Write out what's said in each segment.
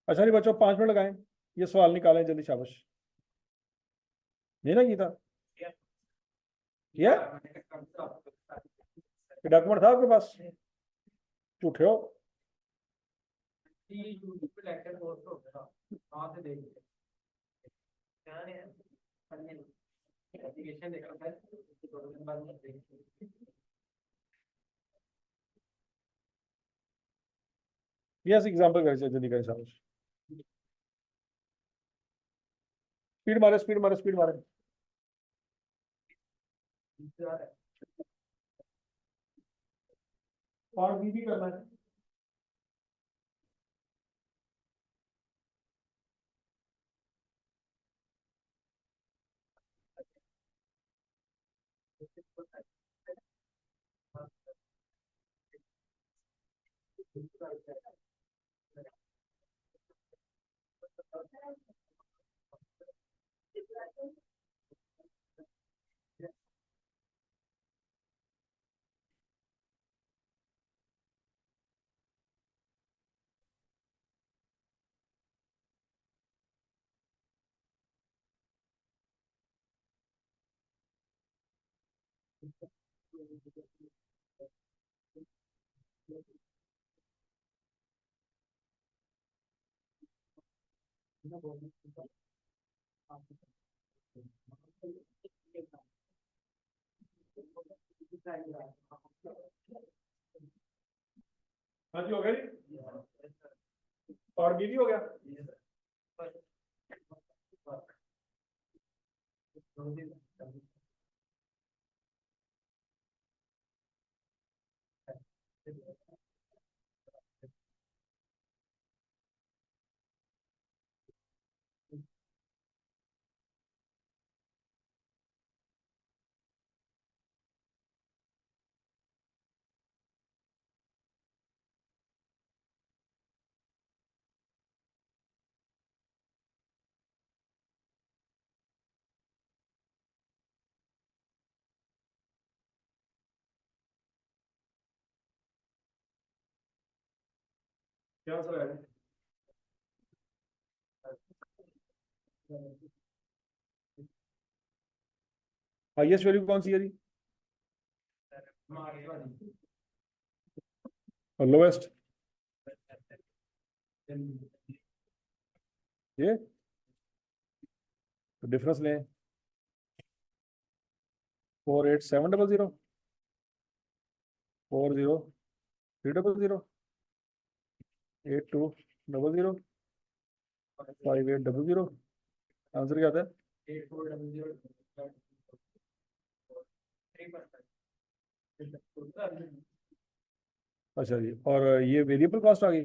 अच्छा नहीं बच्चों, 5 मिनट लगाएं, ये सवाल निकालें जल्दी, शाबाश। नहीं ना गीता, किया डॉक्यूमेंट था आपके पास? झूठे हो। यस एग्जांपल करें जल्दी करें, शाबाश। स्पीड मारे, स्पीड मारे, स्पीड मारे। और भी करना है। हाँ जी, हो गया जी। और भी हो गया। क्या आंसर आया? हाईएस्ट वैल्यू कौन सी है जी? और लोवेस्ट? ये तो डिफरेंस लें। 48700, 40 300, 8200, 5800। आंसर क्या आता है? अच्छा जी, और ये वेरिएबल कॉस्ट आ गई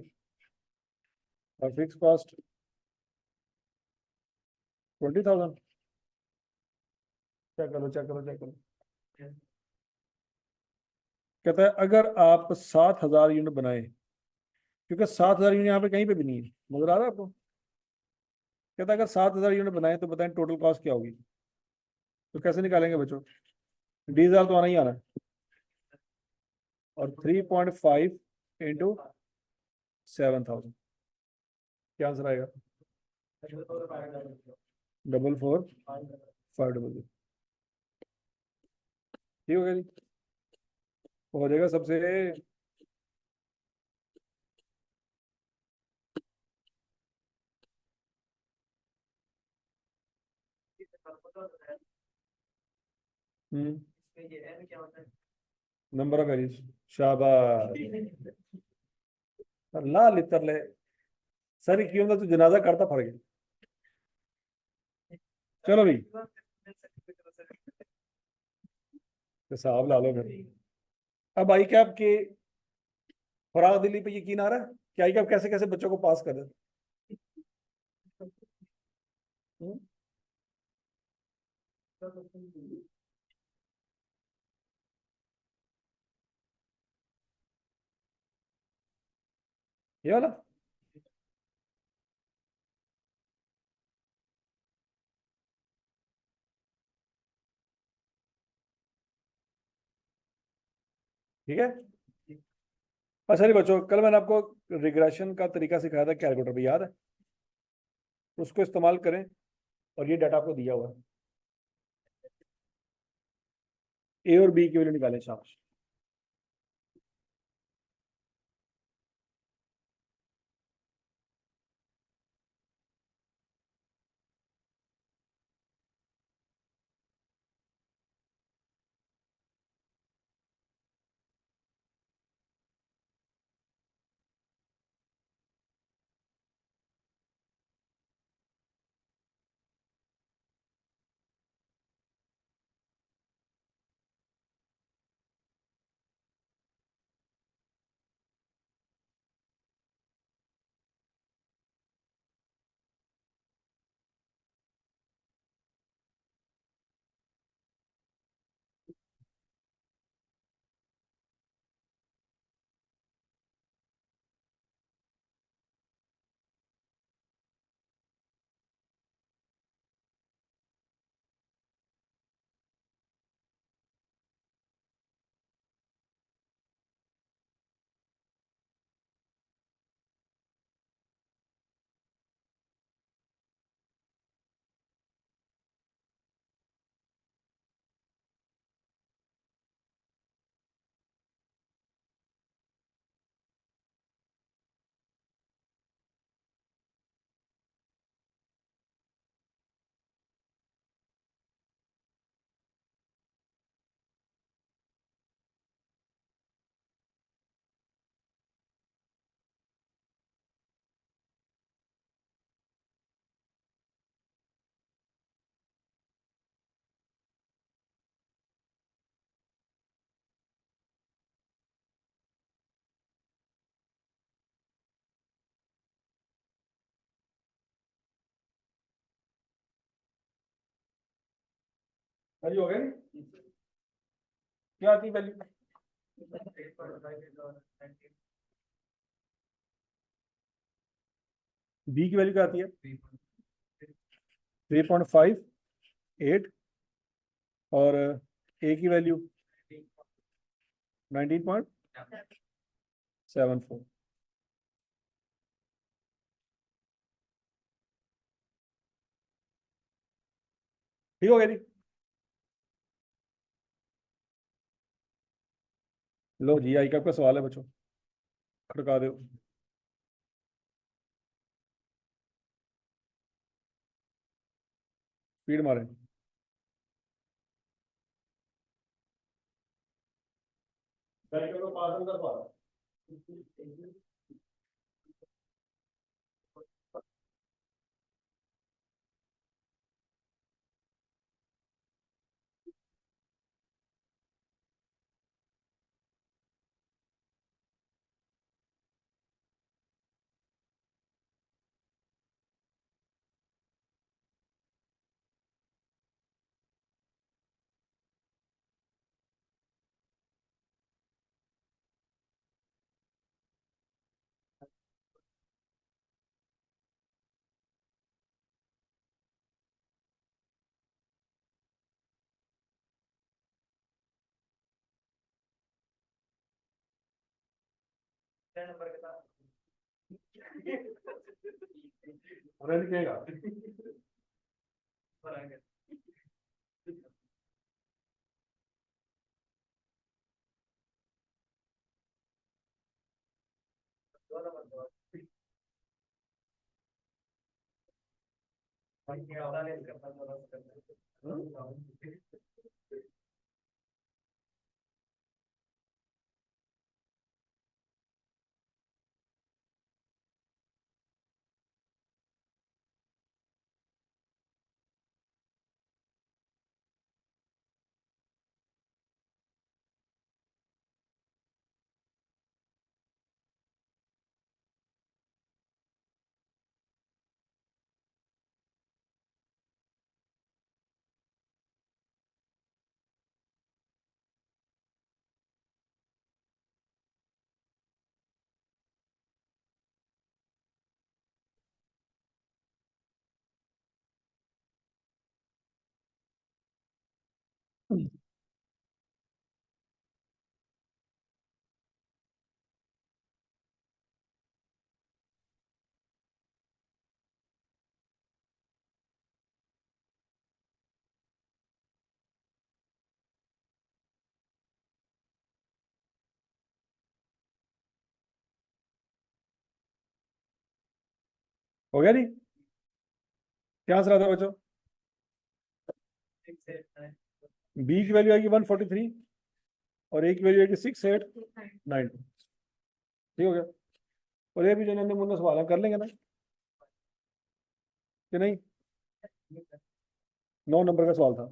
और फिक्स कॉस्ट 20,000। चेक करो, चेक करो, चेक करो। कहता है अगर आप 7,000 यूनिट बनाए, क्योंकि 7,000 यूनिट यहाँ पे कहीं पे भी नहीं है, नजर आ रहा है आपको? कहता है अगर 7,000 यूनिट बनाए तो बताएं टोटल कॉस्ट क्या होगी। तो कैसे निकालेंगे बच्चों? डीजल तो आना ही आना है, और 3.5 इंटू 7,000, क्या आंसर आएगा? 44,500। ठीक हो गया जी, हो जाएगा सबसे। नंबर ऑफ एरिज, शाबाश। ला लितर ले, सर क्यों ना तू जनाजा करता फड़ गया। चलो भाई, हिसाब ला लो फिर। अब आई कैप के फराग दिली पे यकीन आ रहा है कि आई कैप कैसे कैसे बच्चों को पास कर दे। ये वाला ठीक है। अच्छा नहीं बच्चों, कल मैंने आपको रिग्रेशन का तरीका सिखाया था कैलकुलेटर पे, याद है? उसको इस्तेमाल करें और ये डाटा आपको दिया हुआ है। ए और बी की वैल्यू निकालें शाबाश। वैल्यू हो गई। क्या आती वैल्यू? बी की वैल्यू क्या आती है? 3.58 और ए की वैल्यू 19.74। ठीक हो गया जी। लो जी, आई का आपका सवाल है बच्चों, खड़का दो। स्पीड मारे। साइकिल को पास कर पा रहा। उन्हें लिखेगा। हो गया नहीं? क्या आंसर आता है बच्चों? बी की वैल्यू आएगी 143 और ए की वैल्यू आएगी 6892। ठीक हो गया? और ये भी जो नन्हे मुन्ने सवाल है कर लेंगे ना कि नहीं? 9 नंबर का सवाल था।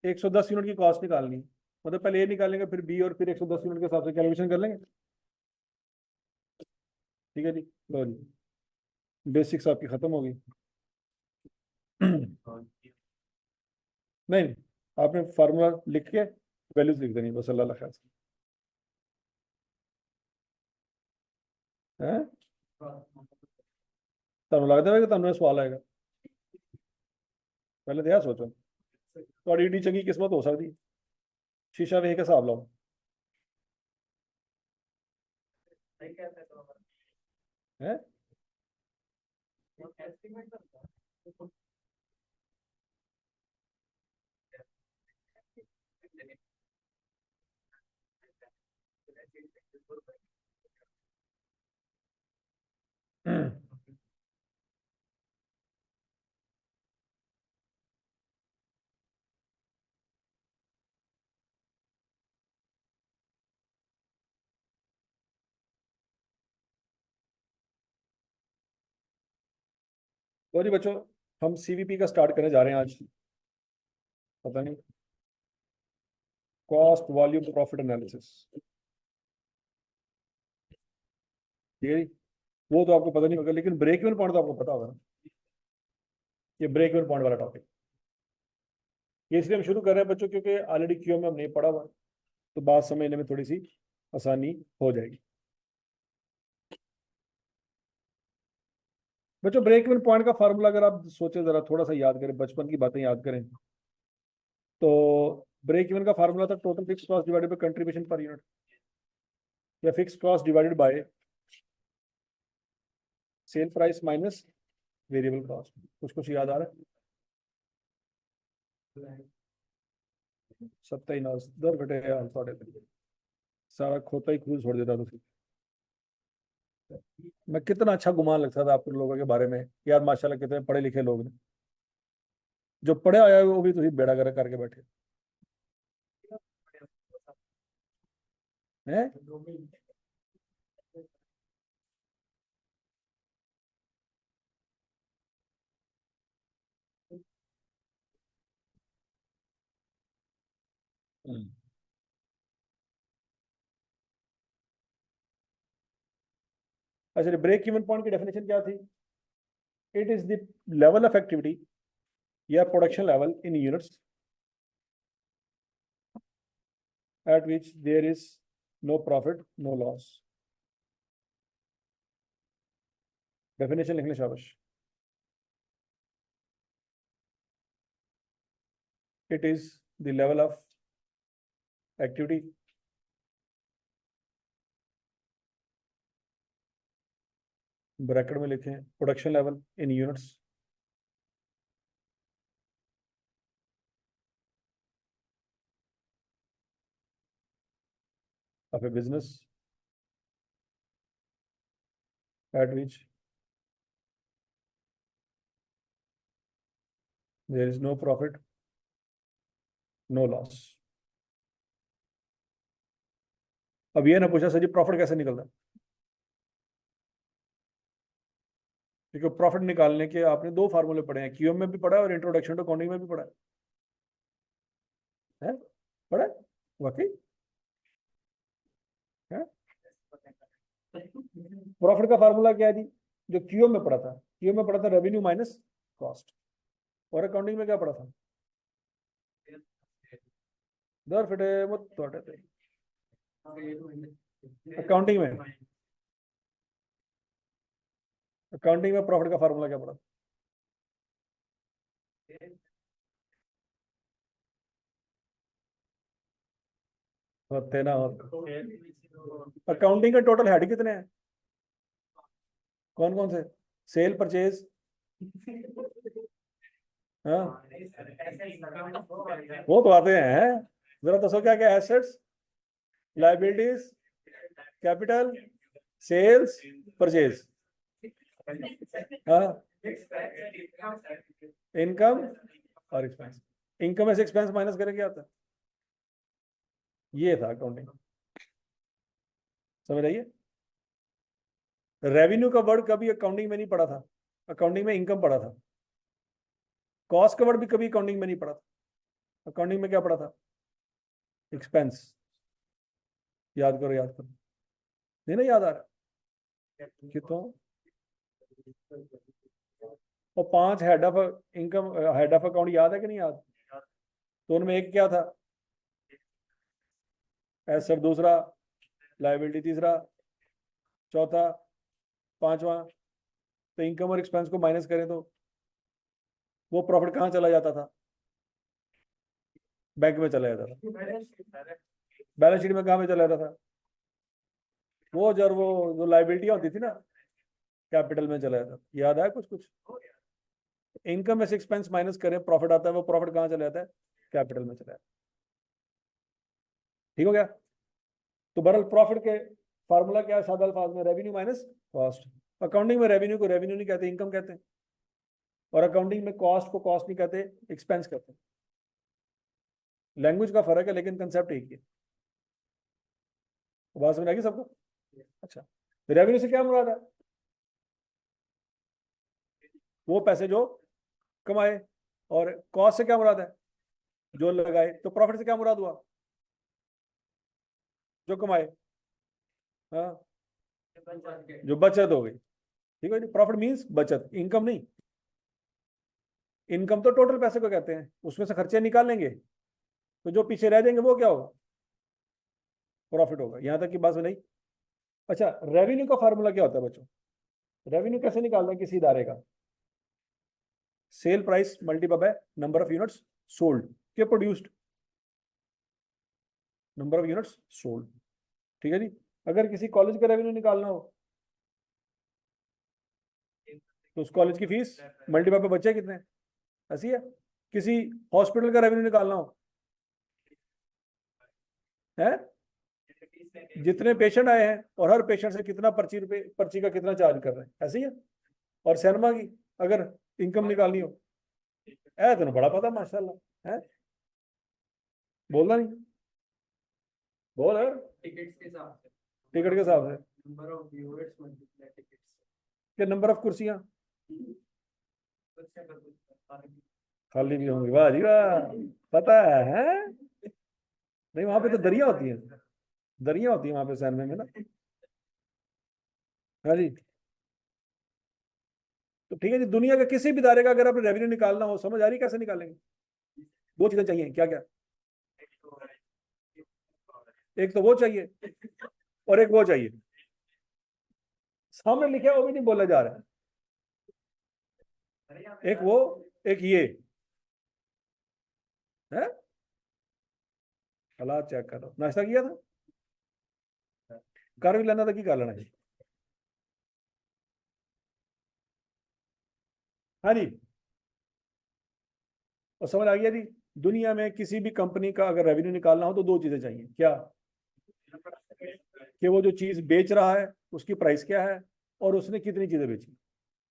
110 यूनिट की कॉस्ट निकालनी, मतलब पहले ए निकालेंगे फिर बी और फिर 110 यूनिट के हिसाब से कैलकुलेशन कर लेंगे। ठीक है जी, लो जी, बेसिक्स आपकी खत्म होगी। नहीं, आपने फार्मूला लिख के वैल्यूज लिख देनी बस, अल्लाह खैर है। ਤੁਹਾਨੂੰ ਲੱਗਦਾ ਹੈ ਕਿ ਤੁਹਾਨੂੰ ਇਹ ਸਵਾਲ ਆਏਗਾ? ਪਹਿਲੇ ਤੇ ਇਹ ਸੋਚੋ, ਤੁਹਾਡੀ ਏਡੀ ਚੰਗੀ ਕਿਸਮਤ ਹੋ ਸਕਦੀ, ਸ਼ੀਸ਼ਾ ਵੇਖ ਕੇ ਹਿਸਾਬ ਲਾਓ। ਹੈ तो जी बच्चों, हम सीवीपी का स्टार्ट करने जा रहे हैं आज। पता नहीं, कॉस्ट वॉल्यूम प्रॉफिट एनालिसिस। ठीक है जी, वो तो आपको पता नहीं होगा, लेकिन ब्रेक इवन पॉइंट तो आपको पता होगा ना, ये ब्रेक इवन पॉइंट वाला टॉपिक। ये इसलिए हम शुरू कर रहे हैं बच्चों क्योंकि ऑलरेडी क्यू में हमने पढ़ा हुआ, तो बात समझने में थोड़ी सी आसानी हो जाएगी। बच्चों ब्रेक इवन पॉइंट का फार्मूला अगर आप सोचे, जरा थोड़ा सा याद करें, बचपन की बातें याद करें, तो ब्रेक इवन का फार्मूला था total fix cost divided by contribution per unit, या fix cost divided by sale price minus variable cost. कुछ कुछ याद आ रहा है? सत्ता ही ना दर घटे यार थोड़े, सारा खोता ही खून छोड़ देता तुम। मैं कितना अच्छा गुमान लगता था आप लोगों के बारे में, यार माशाल्लाह कितने पढ़े लिखे लोग ने, जो पढ़े आया वो भी तुम बेड़ा गर्क करके बैठे हैं। अच्छा, ब्रेक इवन पॉइंट की डेफिनेशन क्या थी? It is the level of activity या production level in units at which there is no profit, no loss. Definition लिखने शाबाश। It is the level of activity bracket में लिखे production level in units of a business at which there is no profit, no loss. अब ये ना पूछा sir जी profit कैसे निकलता है, क्योंकि प्रॉफिट निकालने के आपने दो फार्मूले पढ़े हैं, क्यूएम में भी पढ़ा है और इंट्रोडक्शन टू अकाउंटिंग में भी पढ़ा है पढ़ा है वाकई है। प्रॉफिट का फार्मूला क्या है जी? जो क्यूएम में पढ़ा था, क्यूएम में पढ़ा था रेवेन्यू माइनस कॉस्ट, और अकाउंटिंग में क्या पढ़ा था? दर फिटे मत तोटे थे। अकाउंटिंग में, अकाउंटिंग में प्रॉफिट का फार्मूला क्या पढ़ा? होते ना होते। अकाउंटिंग के टोटल हेड कितने हैं? कौन कौन से? सेल परचेज, हाँ वो तो आते हैं, जरा दसो क्या क्या? Assets, liabilities, capital, sales purchase, हाँ इनकम और एक्सपेंस। इनकम में से एक्सपेंस माइनस करें क्या आता है? ये था अकाउंटिंग, समझ आइए। रेवेन्यू का वर्ड कभी अकाउंटिंग में नहीं पढ़ा था, अकाउंटिंग में इनकम पढ़ा था। कॉस्ट का वर्ड भी कभी अकाउंटिंग में नहीं पढ़ा था, अकाउंटिंग में क्या पढ़ा था? एक्सपेंस। याद करो याद करो, नहीं ना याद आ रहा कितों? और 5 head of income, head of account याद है कि नहीं याद? तो उनमें एक क्या था? एसेट दूसरा, लायबिलिटी तीसरा, चौथा, पांचवा। तो इनकम और एक्सपेंस को माइनस करें तो वो प्रॉफिट कहाँ चला जाता था? बैंक में चला जाता था। बैलेंस शीट में कहाँ में चला जाता था? वो जब वो जो लायबिलिटी होती थी ना, कैपिटल में चला जाता था। याद है कुछ कुछ? इनकम में से एक्सपेंस माइनस करें, प्रॉफिट आता है, वो प्रॉफिट कहाँ चला जाता है? कैपिटल में चला जाता है। ठीक हो गया? तो बहरहाल प्रॉफिट के फार्मूला क्या है सादा अल्फाज में? Revenue minus cost. अकाउंटिंग में रेवेन्यू को रेवेन्यू नहीं कहते, इनकम कहते हैं। और अकाउंटिंग में कॉस्ट को कॉस्ट नहीं कहते, एक्सपेंस कहते हैं। लैंग्वेज का फर्क है लेकिन कंसेप्ट एक ही है। बात समझ आएगी सबको? अच्छा, रेवेन्यू से क्या मुराद है? वो पैसे जो कमाए। और कॉस्ट से क्या मुराद है? जो लगाए। तो प्रॉफिट से क्या मुराद हुआ? जो कमाए, हाँ जो बचत हो गई। ठीक है, प्रॉफिट मींस बचत, इनकम नहीं। इनकम तो टोटल पैसे को कहते हैं, उसमें से खर्चे निकाल लेंगे तो जो पीछे रह जाएंगे वो क्या होगा? प्रॉफिट होगा। यहां तक की बात नहीं? अच्छा, रेवेन्यू का फार्मूला क्या होता है बच्चों? रेवेन्यू कैसे निकालना है किसी इदारे का? Sale price multiply by number of units sold के produced, number of units sold. ठीक है जी। अगर किसी कॉलेज का रेवेन्यू निकालना हो तो उस कॉलेज की फीस मल्टीप्लाई पे बच्चे कितने, ऐसी है। किसी हॉस्पिटल का रेवेन्यू निकालना हो है, जितने पेशेंट आए हैं और हर पेशेंट से कितना पर्ची का कितना चार्ज कर रहे हैं, ऐसी है। और सिनेमा की अगर इनकम निकालनी हो, ऐ तो बड़ा पता माशाल्लाह है। बोलना नहीं, बोल यार। टिकट के हिसाब से number of viewers multiply tickets के नंबर ऑफ कुर्सियां खाली भी होंगी। वाह जी वाह, पता है? नहीं वहां पे तो दरिया होती है, दरिया होती है वहां पे सैनमे में ना। हाँ जी। तो ठीक है जी, दुनिया के किसी भी दायरे का अगर आपने रेवेन्यू निकालना हो, समझ आ रही कैसे निकालेंगे? दो चीजें चाहिए, क्या क्या? एक तो वो चाहिए और एक वो चाहिए। सामने लिखे वो भी नहीं बोला जा रहा है। एक वो, एक ये है। हालात चेक करो, नाश्ता किया था? कर भी लेना था कि कर लेना है? हाँ जी। और समझ आ गया जी। दुनिया में किसी भी कंपनी का अगर रेवेन्यू निकालना हो तो दो चीजें चाहिए, क्या? कि वो जो चीज बेच रहा है उसकी प्राइस क्या है और उसने कितनी चीजें बेची।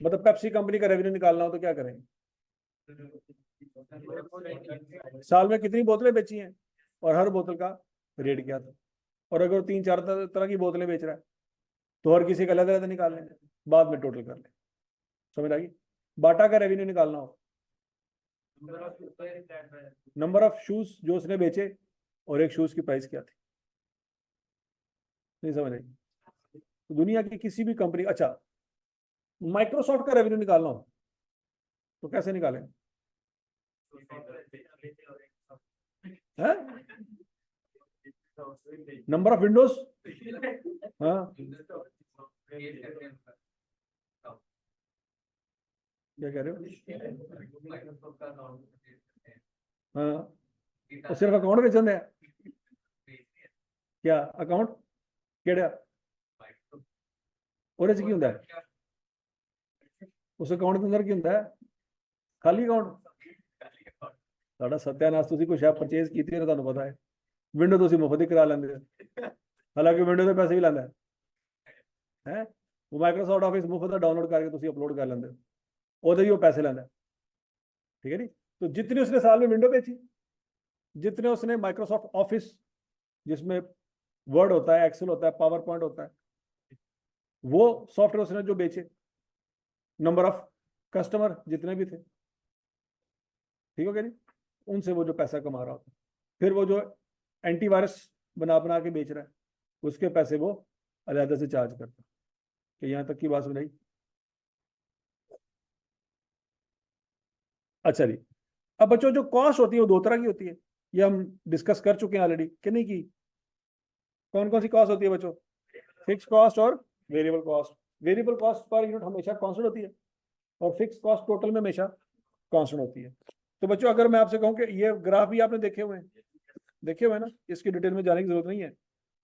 मतलब पेप्सी कंपनी का रेवेन्यू निकालना हो तो क्या करेंगे? साल में कितनी बोतलें बेची हैं और हर बोतल का रेट क्या था। और अगर 3-4 तरह की बोतलें बेच रहा है तो हर किसी का अलग अलग निकाल लेंगे, बाद में टोटल कर लेंगे। समझ आ गई? बाटा का रेवेन्यू निकालना हो, नंबर ऑफ शूज जो उसने बेचे और एक शूज की प्राइस क्या थी। नहीं समझ आई? तो दुनिया की किसी भी कंपनी, अच्छा माइक्रोसॉफ्ट का रेवेन्यू निकालना हो तो कैसे निकालेंगे? नंबर ऑफ विंडोज, हाँ क्या कह रहे हो? हाँ तो सिर्फ अकाउंट बेचते हैं क्या? अकाउंट केड़ा ਉਹਦੇ ਚ ਕੀ ਹੁੰਦਾ ਹੈ? ਉਸ ਅਕਾਊਂਟ ਦੇ ਅੰਦਰ ਕੀ ਹੁੰਦਾ ਹੈ? ਖਾਲੀ ਅਕਾਊਂਟ। ਸਾਡਾ ਸਤਿਆਨਾਸ਼, ਤੁਸੀਂ ਕੁਛ ਐਪ ਪਰਚੇਜ਼ ਕੀਤੀ ਹੈ ਤੁਹਾਨੂੰ ਪਤਾ ਹੈ। ਵਿੰਡੋ ਤੁਸੀਂ ਮੁਫਤ ਹੀ ਕਰਾ ਲੈਂਦੇ ਹੋ, ਹਾਲਾਂਕਿ ਵਿੰਡੋ ਦੇ ਪੈਸੇ ਵੀ ਲੈਂਦਾ ਹੈ। है वो माइक्रोसॉफ्ट ऑफिस मुफ्त डाउनलोड करके तुम अपलोड कर लेंगे ਉਹਦੇ भी वो पैसे लेंदा ठीक है नी तो जितनी उसने साल में विंडो बेची जितने उसने माइक्रोसॉफ्ट ऑफिस जिसमें वर्ड होता है एक्सेल होता है पावर पॉइंट होता है वो सॉफ्टवेयर उसने जो बेचे नंबर ऑफ कस्टमर जितने भी थे ठीक हो गया जी उनसे वो जो पैसा कमा रहा होता फिर वो जो एंटीवायरस बना बना के बेच रहा है उसके पैसे वो अलहदा से चार्ज करता कि यहां तक की बात सुनाई अच्छा जी अब बच्चों जो कॉस्ट होती है वो दो तरह की होती है ये हम डिस्कस कर चुके हैं ऑलरेडी कि नहीं की कौन कौन सी कॉस्ट होती है बच्चों फिक्स कॉस्ट और वेरिएबल कॉस्ट पर यूनिट हमेशा कांस्टेंट होती है और फिक्स कॉस्ट टोटल में हमेशा कांस्टेंट होती है तो बच्चों अगर मैं आपसे कहूं कि ये ग्राफ भी आपने देखे हुए हैं ना इसकी डिटेल में जाने की जरूरत नहीं है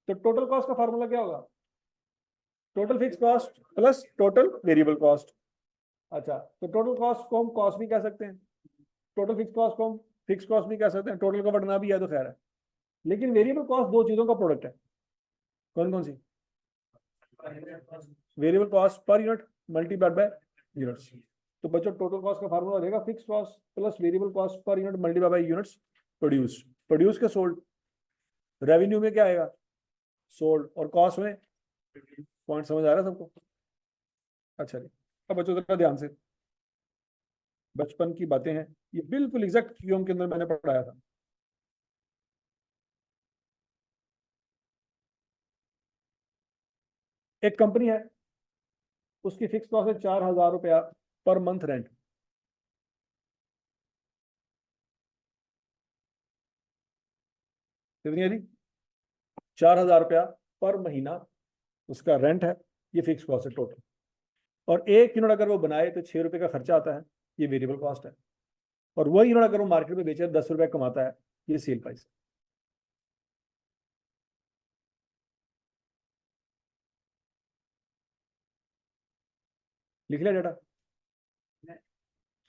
तो टोटल कॉस्ट का फार्मूला क्या होगा total fix cost plus total variable cost अच्छा तो टोटल कॉस्ट को हम कॉस्ट भी कह सकते हैं टोटल फिक्स कॉस्ट को हम फिक्स कॉस्ट भी कह सकते हैं टोटल का बढ़ना भी है तो खैर है लेकिन वेरिएबल कॉस्ट दो चीजों का प्रोडक्ट है कौन कौन सी variable cost per unit multiplied by units तो बच्चों टोटल कॉस्ट का फार्मूला हो जाएगा fix cost plus variable cost per unit multiplied by units produce के सोल्ड रेवेन्यू में क्या आएगा सोल्ड और कॉस्ट में पॉइंट समझ आ रहा है सबको अच्छा जी अब बच्चों जरा ध्यान से बचपन की बातें हैं ये बिल्कुल एग्जैक्ट क्यूएम के अंदर मैंने पढ़ाया था एक कंपनी है उसकी फिक्स कॉस्ट है 4,000 रुपया पर मंथ रेंट कितनी है जी 4,000 रुपया पर महीना उसका रेंट है ये फिक्स कॉस्ट है टोटल और एक यूनिट अगर वो बनाए तो 6 रुपए का खर्चा आता है ये वेरिएबल कॉस्ट है और वही यूनिट अगर वो मार्केट में बेचे 10 रुपए कमाता है ये सेल प्राइस लिख लिया डेटा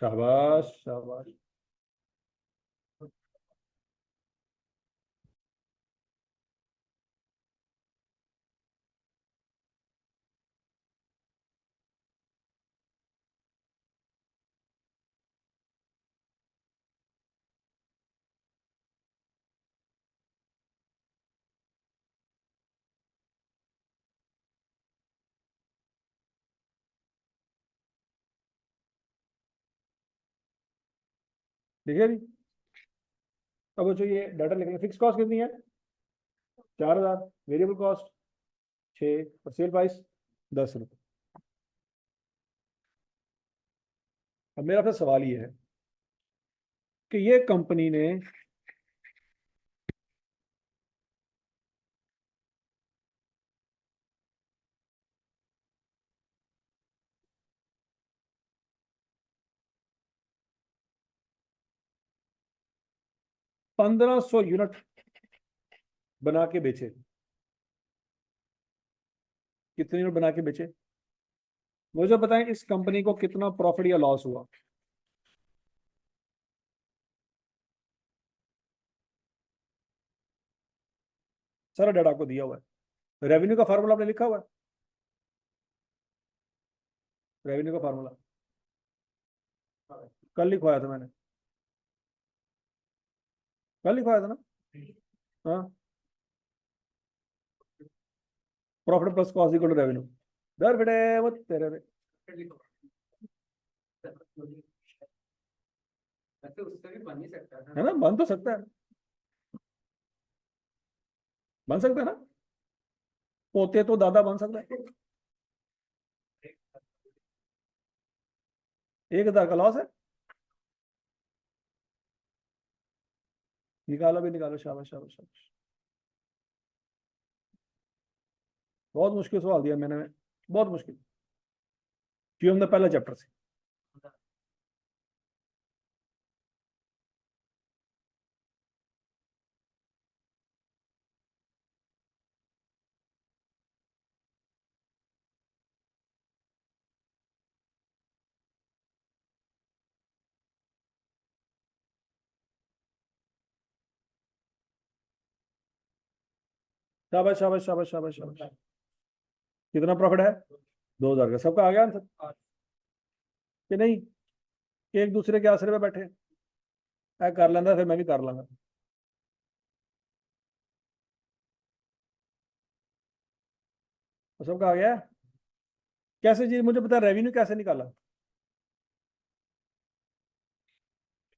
शाबाश शाबाश ठीक है जी अब बच्चों ये डाटा लिखेंगे फिक्स कॉस्ट कितनी है 4,000 वेरिएबल कॉस्ट 6 और सेल प्राइस 10 रुपये अब मेरा फिर सवाल ये है कि ये कंपनी ने 1,500 यूनिट बना के बेचे कितने यूनिट बना के बेचे मुझे बताएं इस कंपनी को कितना प्रॉफिट या लॉस हुआ सारा डाटा आपको दिया हुआ है रेवेन्यू का फार्मूला आपने लिखा हुआ है रेवेन्यू का फार्मूला कल लिखवाया था मैंने कल लिखवाया था ना हाँ profit plus cost equal to revenue दर बेटे वो तेरे रे। है ना बन तो सकता है बन सकता है ना पोते तो दादा बन सकता है 1,000 का लॉस है निकालो भी निकालो शाबाश शाबाश शाबाश बहुत मुश्किल सवाल दिया मैंने बहुत मुश्किल क्यों हमने पहला चैप्टर से शाबाश शाबाश शाबाश शाबाश शाबाश कितना प्रॉफिट है? 2000 का। सबका आ गया आंसर कि नहीं? एक दूसरे के आसरे पे बैठे कर लेंदा, फिर मैं भी कर लांगा। तो सबका आ गया? कैसे जी, मुझे पता, रेवेन्यू कैसे निकाला?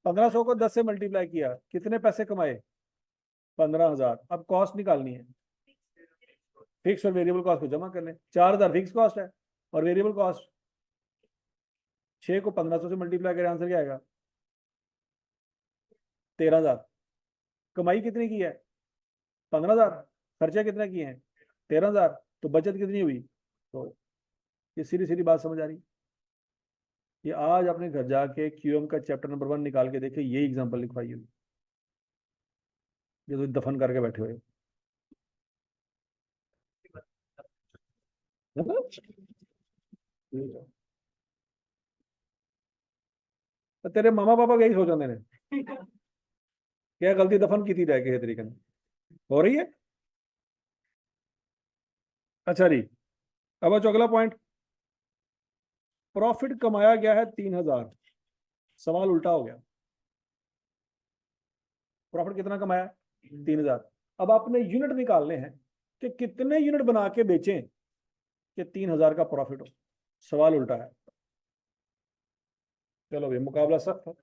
1500 को 10 से मल्टीप्लाई किया, कितने पैसे कमाए? 15,000। अब कॉस्ट निकालनी है, फिक्स और वेरिएबल कॉस्ट को जमा कर लें। 4,000 फिक्स कॉस्ट है और वेरिएबल कॉस्ट 6 को 1500 से मल्टीप्लाई करें, आंसर क्या आएगा? 13,000। कमाई कितनी की है? 15,000। खर्चे कितने किए हैं? 13,000। तो बचत कितनी हुई? तो ये सीधी सीधी बात समझ आ रही? ये आज अपने घर जाके क्यूएम का चैप्टर नंबर 1 निकाल के देखिए, यही एग्जांपल लिखवाई हुई, ये तो दफन करके बैठे हुए है ना? तो तेरे मामा पापा यही सोच रहे ने, क्या गलती दफन की थी रह के तरीके ने हो रही है। अच्छा जी, अब अच्छा अगला पॉइंट, प्रॉफिट कमाया गया है 3,000। सवाल उल्टा हो गया, प्रॉफिट कितना कमाया? 3,000। अब आपने यूनिट निकालने हैं कि कितने यूनिट बना के बेचें कि 3,000 का प्रॉफिट हो। सवाल उल्टा है। चलो भाई, मुकाबला सख्त है।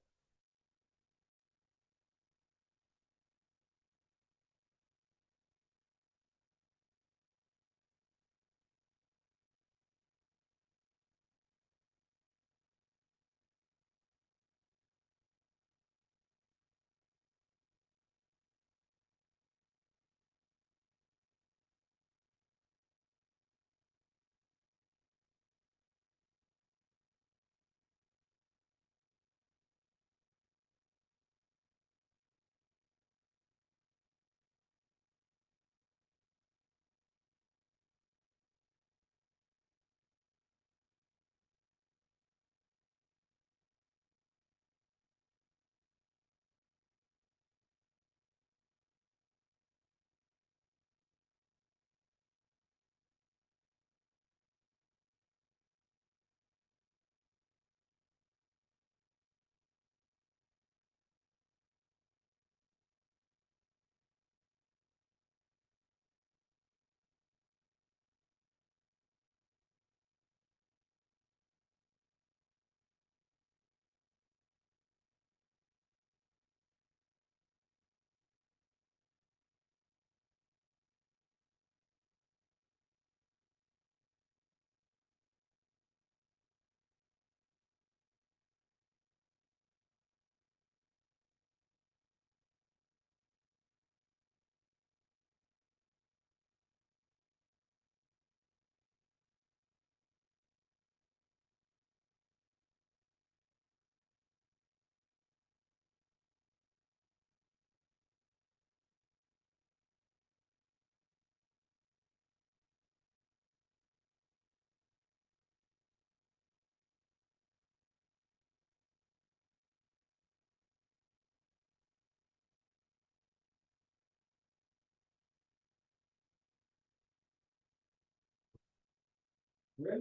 क्या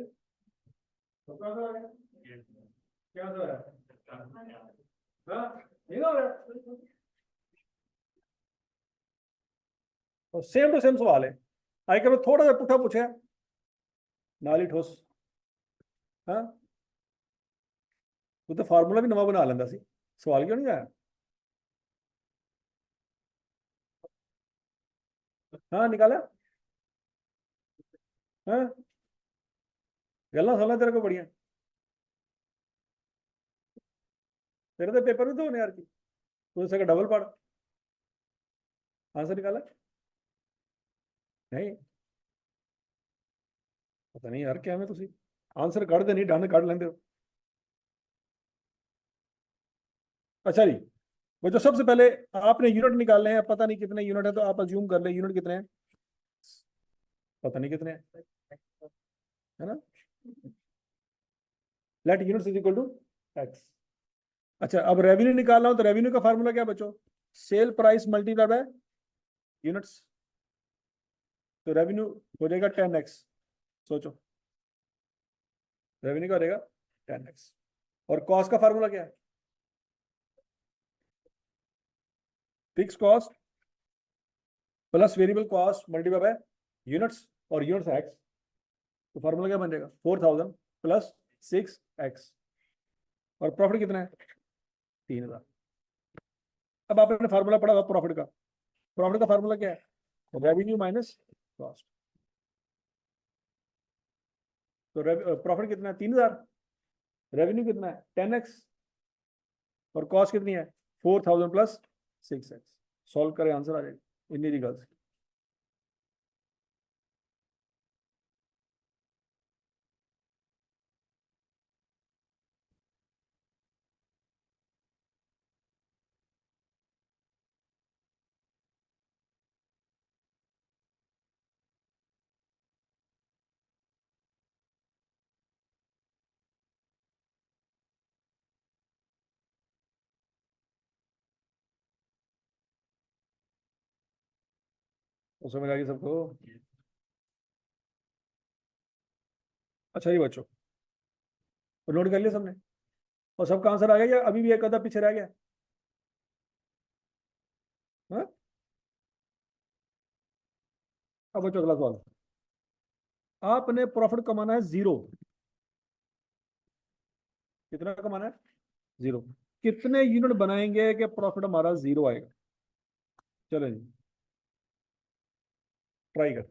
हो रहा है? हाँ, नहीं हो रहा है। और सेम टू सेम सवाल है, आई के थोड़ा सा पुठा पूछे, नाली ठोस। हाँ, तू तो फार्मूला भी नवा बना लेंदा सी, सवाल क्यों नहीं आया? हाँ, निकाला। हाँ, गल्ला सुन तेरे को बड़िया, तेरे तो पेपर भी तो होने यार की, तू इसका डबल पढ़, आंसर निकाला। नहीं, पता नहीं यार क्या, मैं तुसी आंसर कढ़ दे नहीं डन कढ़ लेंदे हो। अच्छा जी, वो जो सबसे पहले आपने यूनिट निकालने हैं, पता नहीं कितने यूनिट है, तो आप अज्यूम कर ले यूनिट कितने हैं, पता नहीं कितने हैं, है ना? Let units is equal to X. अच्छा, अब रेवेन्यू निकालना हो तो रेवेन्यू का फार्मूला क्या बचो? Cell price multiply bye units. तो रेवेन्यू हो जाएगा 10x। सोचो, रेवेन्यू का रहेगा 10x, और कॉस्ट का फार्मूला क्या है? Fix cost plus variable cost multiply by units, और यूनिट्स एक्स, तो फार्मूला क्या बन जाएगा? 4000 प्लस 6x, और प्रॉफिट कितना है? 3000। अब आपने फार्मूला पढ़ा होगा प्रॉफिट का। प्रॉफिट का फार्मूला क्या है? Revenue minus cost. तो प्रॉफिट कितना है? 3000। रेवेन्यू कितना है? 10x, और कॉस्ट कितनी है? 4000 प्लस 6x। सॉल्व करें, आंसर आ जाएगा इतनी गर्ल्स। तो समझ आ गई सबको? अच्छा ये बच्चों, नोट कर लिया सबने? और सबका आंसर आ गया या अभी भी एक आधा पीछे रह गया? हाँ, अब बच्चों अगला सवाल। आपने प्रॉफिट कमाना है 0। कितना कमाना है? 0। कितने यूनिट बनाएंगे कि प्रॉफिट हमारा 0 आएगा? चलो जी, ट्राई कर।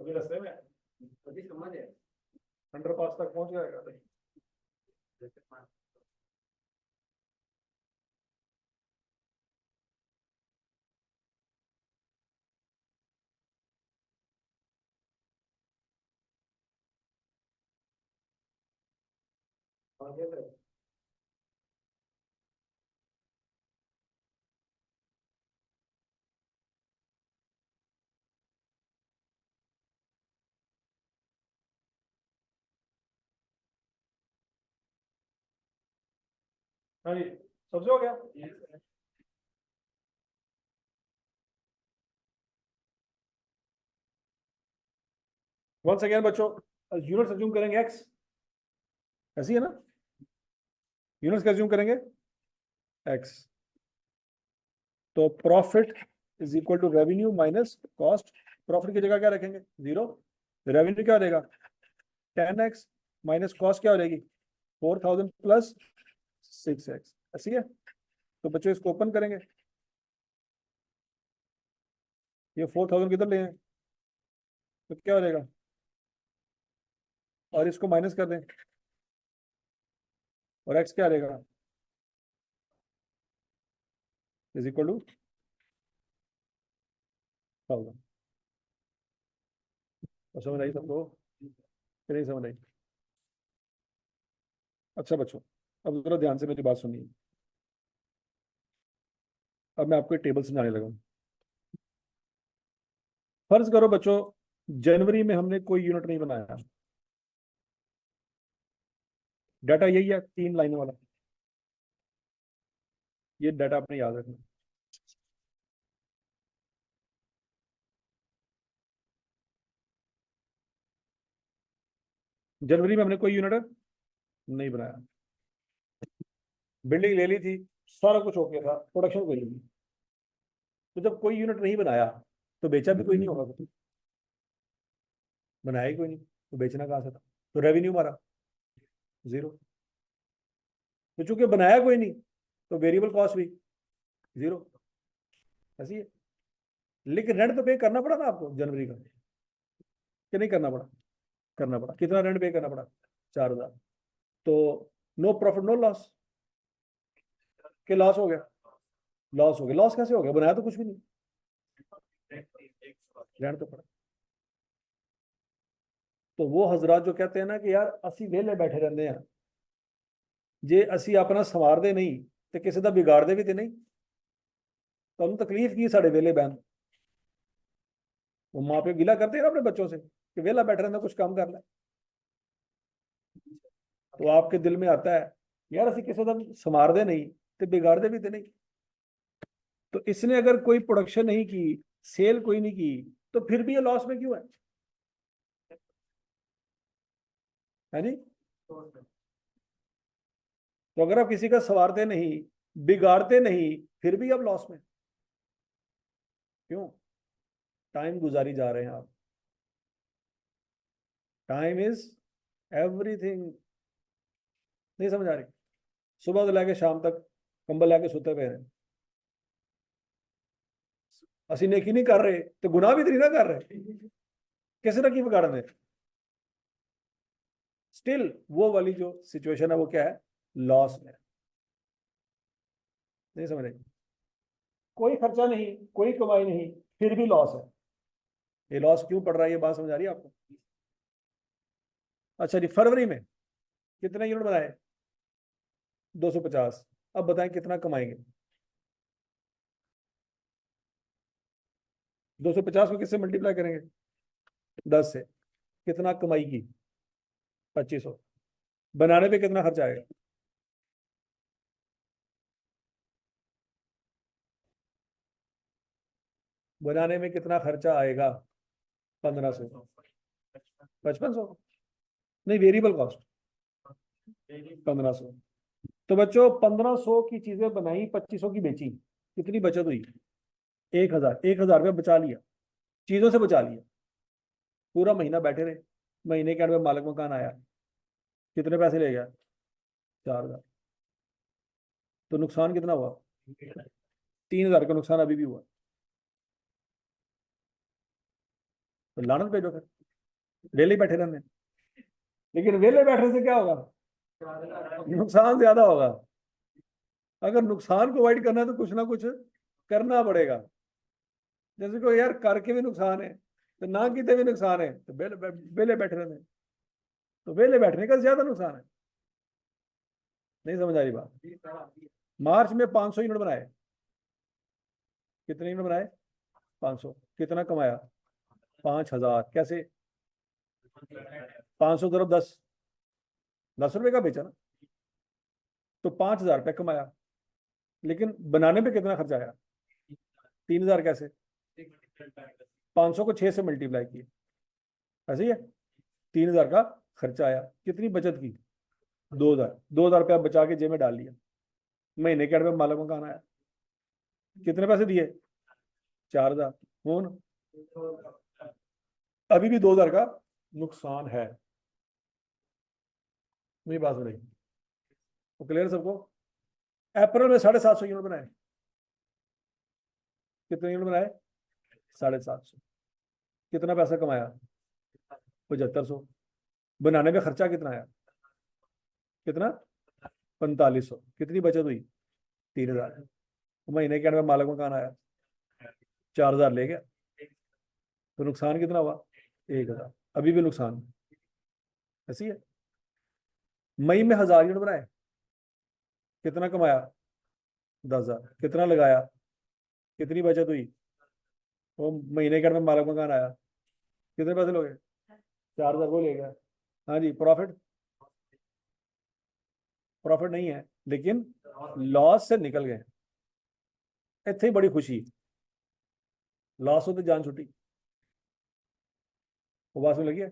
अभी रास्ते में अंडरपास तक पहुंच जाएगा। हाँ जी, सबसे हो गया। वंस अगेन बच्चों, यूनिट्स अज्यूम करेंगे एक्स, ऐसी है ना? यूनिट्स का अज्यूम करेंगे एक्स, तो profit is equal to revenue minus cost. Profit की जगह क्या रखेंगे? 0। रेवेन्यू क्या हो जाएगा? 10x, माइनस कॉस्ट क्या हो जाएगी? 4000 प्लस 6x। ऐसी है? तो बच्चों इसको ओपन करेंगे, ये 4000 किधर ले आए? तो क्या हो जाएगा? और इसको माइनस कर दें, और x क्या रहेगा? Is equal to 1000। तो समझ आई सबको? फिर नहीं समझ आई? अच्छा बच्चों, अब जरा ध्यान से मेरी बात सुनिए। अब मैं आपको एक टेबल समझाने लगा हूं। फर्ज करो बच्चों, जनवरी में हमने कोई यूनिट नहीं बनाया। डाटा यही है, 3 लाइनों वाला। ये डाटा आपने याद रखना। जनवरी में हमने कोई यूनिट नहीं बनाया, बिल्डिंग ले ली थी, सारा कुछ हो गया था, प्रोडक्शन कोई नहीं। तो जब कोई यूनिट नहीं बनाया तो बेचा भी कोई नहीं होगा, तो बनाया ही कोई नहीं, तो बेचना कहाँ से था? तो रेवेन्यू मारा जीरो। तो चूंकि बनाया कोई नहीं तो वेरिएबल कॉस्ट भी जीरो। ऐसी है। लेकिन रेंट तो पे करना पड़ा ना आपको जनवरी का, कि नहीं करना पड़ा? करना पड़ा। कितना रेंट पे करना पड़ा? 4,000। तो नो प्रॉफिट नो लॉस, के लॉस हो गया? लॉस हो गया। लॉस कैसे हो गया? बनाया तो कुछ भी नहीं, रेंट तो पड़ा। तो वो हजरात जो कहते हैं ना कि यार असी वेले बैठे रहते हैं, जे असी अपना संवारते नहीं तो किसी का बिगाड़ते भी तो नहीं, तो हम तकलीफ की साढ़े वेले बहन। वो माँ पे गिला करते हैं ना अपने बच्चों से कि वेला बैठे रहना, कुछ काम कर ले। तो आपके दिल में आता है यार असी किसी का संवारते नहीं तो बिगाड़ते भी तो नहीं। तो इसने अगर कोई प्रोडक्शन नहीं की, सेल कोई नहीं की, तो फिर भी ये लॉस में क्यों है जी? तो अगर आप किसी का संवारते नहीं, बिगाड़ते नहीं, फिर भी आप लॉस में क्यों? टाइम गुजारी जा रहे हैं आप। Time is everything. नहीं समझ आ रही? सुबह से लेके शाम तक कंबल लेके सोते पे हैं। असि नेकी नहीं कर रहे तो गुनाह भी तो नहीं ना कर रहे, किसी ना की बिगाड़ दे। स्टिल वो वाली जो सिचुएशन है वो क्या है? लॉस में। नहीं समझ रहे? कोई खर्चा नहीं, कोई कमाई नहीं, फिर भी लॉस है। ये लॉस क्यों पड़ रहा है? ये बात समझ आ रही है आपको? अच्छा जी, फरवरी में कितने यूनिट बनाए? 250। अब बताएं कितना कमाएंगे? 250 को किससे मल्टीप्लाई करेंगे? 10 से। कितना कमाई की? 2500। बनाने पे कितना खर्चा आएगा? बनाने में कितना खर्चा आएगा? 1500। 5500। नहीं, वेरिएबल कॉस्ट 1500। तो बच्चों 1500 की चीजें बनाई, 2500 की बेची, कितनी बचत हुई? 1000। 1000 रुपया बचा लिया, चीजों से बचा लिया। पूरा महीना बैठे रहे, महीने के एंड में मालिक मकान आया, कितने पैसे ले गया? 4000। तो नुकसान कितना हुआ? 3000 का नुकसान अभी भी हुआ। तो लानत भेजो फिर, वेले ही बैठे रहने। लेकिन वेले बैठने से क्या होगा? नुकसान ज्यादा होगा। अगर नुकसान को अवॉइड करना है तो कुछ ना कुछ करना पड़ेगा। जैसे को यार करके भी नुकसान है, तो ना किते भी नुकसान है, तो वेले बैठे रहने। तो वेले बैठने का ज्यादा नुकसान है। नहीं समझ आ रही बात? मार्च में 500 यूनिट बनाए। कितने यूनिट बनाए? 500। कितना कमाया? 5000। कैसे? 500 तरफ 10, 10 रुपए का बेचा ना, तो 5000 रुपये कमाया। लेकिन बनाने पे कितना खर्चा आया? 3000। कैसे? 500 को 6 से मल्टीप्लाई किए, ऐसे ही है। 3000 का खर्चा आया, कितनी बचत की? 2000। 2000 रुपया बचा के जेब में डाल लिया। महीने के एंड में मालिक मकान आया, कितने पैसे दिए? 4000। फोन अभी भी 2000 का नुकसान है। मेरी बात सुनिए, तो क्लियर सबको? अप्रैल में 750 यूनिट बनाए। कितने यूनिट बनाए? 750। कितना पैसा कमाया? 7500। बनाने में खर्चा कितना आया? कितना? 4500। कितनी बचत हुई? 3000। महीने के एंड में मालिक मकान आया, 4000 ले गया, तो नुकसान कितना हुआ? 1000। अभी भी नुकसान। ऐसी है। मई में 1000 यूनिट बनाए, कितना कमाया? 10,000। कितना लगाया? कितनी बचत हुई? वो महीने के एंड में मालिक मकान आया, कितने पैसे लोगे? 4000 को ले गया। हाँ जी, प्रॉफिट? प्रॉफिट नहीं है, लेकिन लॉस से निकल गए। इतनी बड़ी खुशी। लॉस हो तो जान छुट्टी। वो बात में लगी है?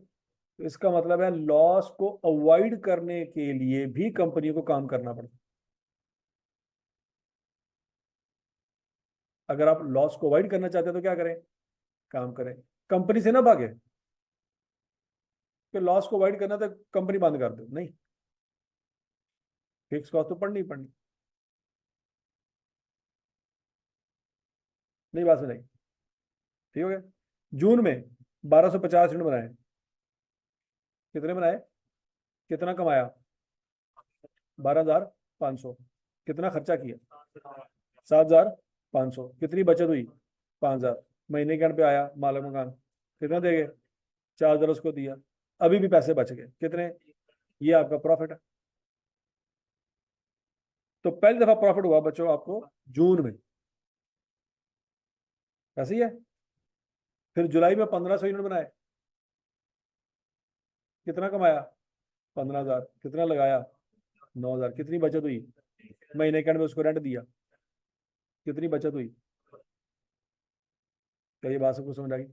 तो इसका मतलब है लॉस को अवॉइड करने के लिए भी कंपनी को काम करना पड़ता है। अगर आप लॉस को अवॉइड करना चाहते हैं तो क्या करें, काम करें, कंपनी से ना भागे कि लॉस को अवॉइड करना तो कंपनी बंद कर दो, नहीं, फिक्स कॉस्ट तो पड़नी ही पड़नी। नहीं, बात नहीं, ठीक हो गया। जून में 1250 यूनिट बनाए, कितने बनाए, कितना कमाया, 12,500, कितना खर्चा किया, 7,500, कितनी बचत हुई, 5,000, महीने के एंड पे आया मालिक मकान, कितना देंगे, 4,000 उसको दिया, अभी भी पैसे बच गए कितने, ये आपका प्रॉफिट है। तो पहली दफा प्रॉफिट हुआ बच्चों आपको जून में, ऐसे ही है। फिर जुलाई में 1,500 यूनिट बनाए, कितना कमाया, 15,000, कितना लगाया, 9,000, कितनी बचत हुई, महीने के एंड में उसको रेंट दिया, कितनी बचत हुई। क्या ये बात सबको समझ आ गई।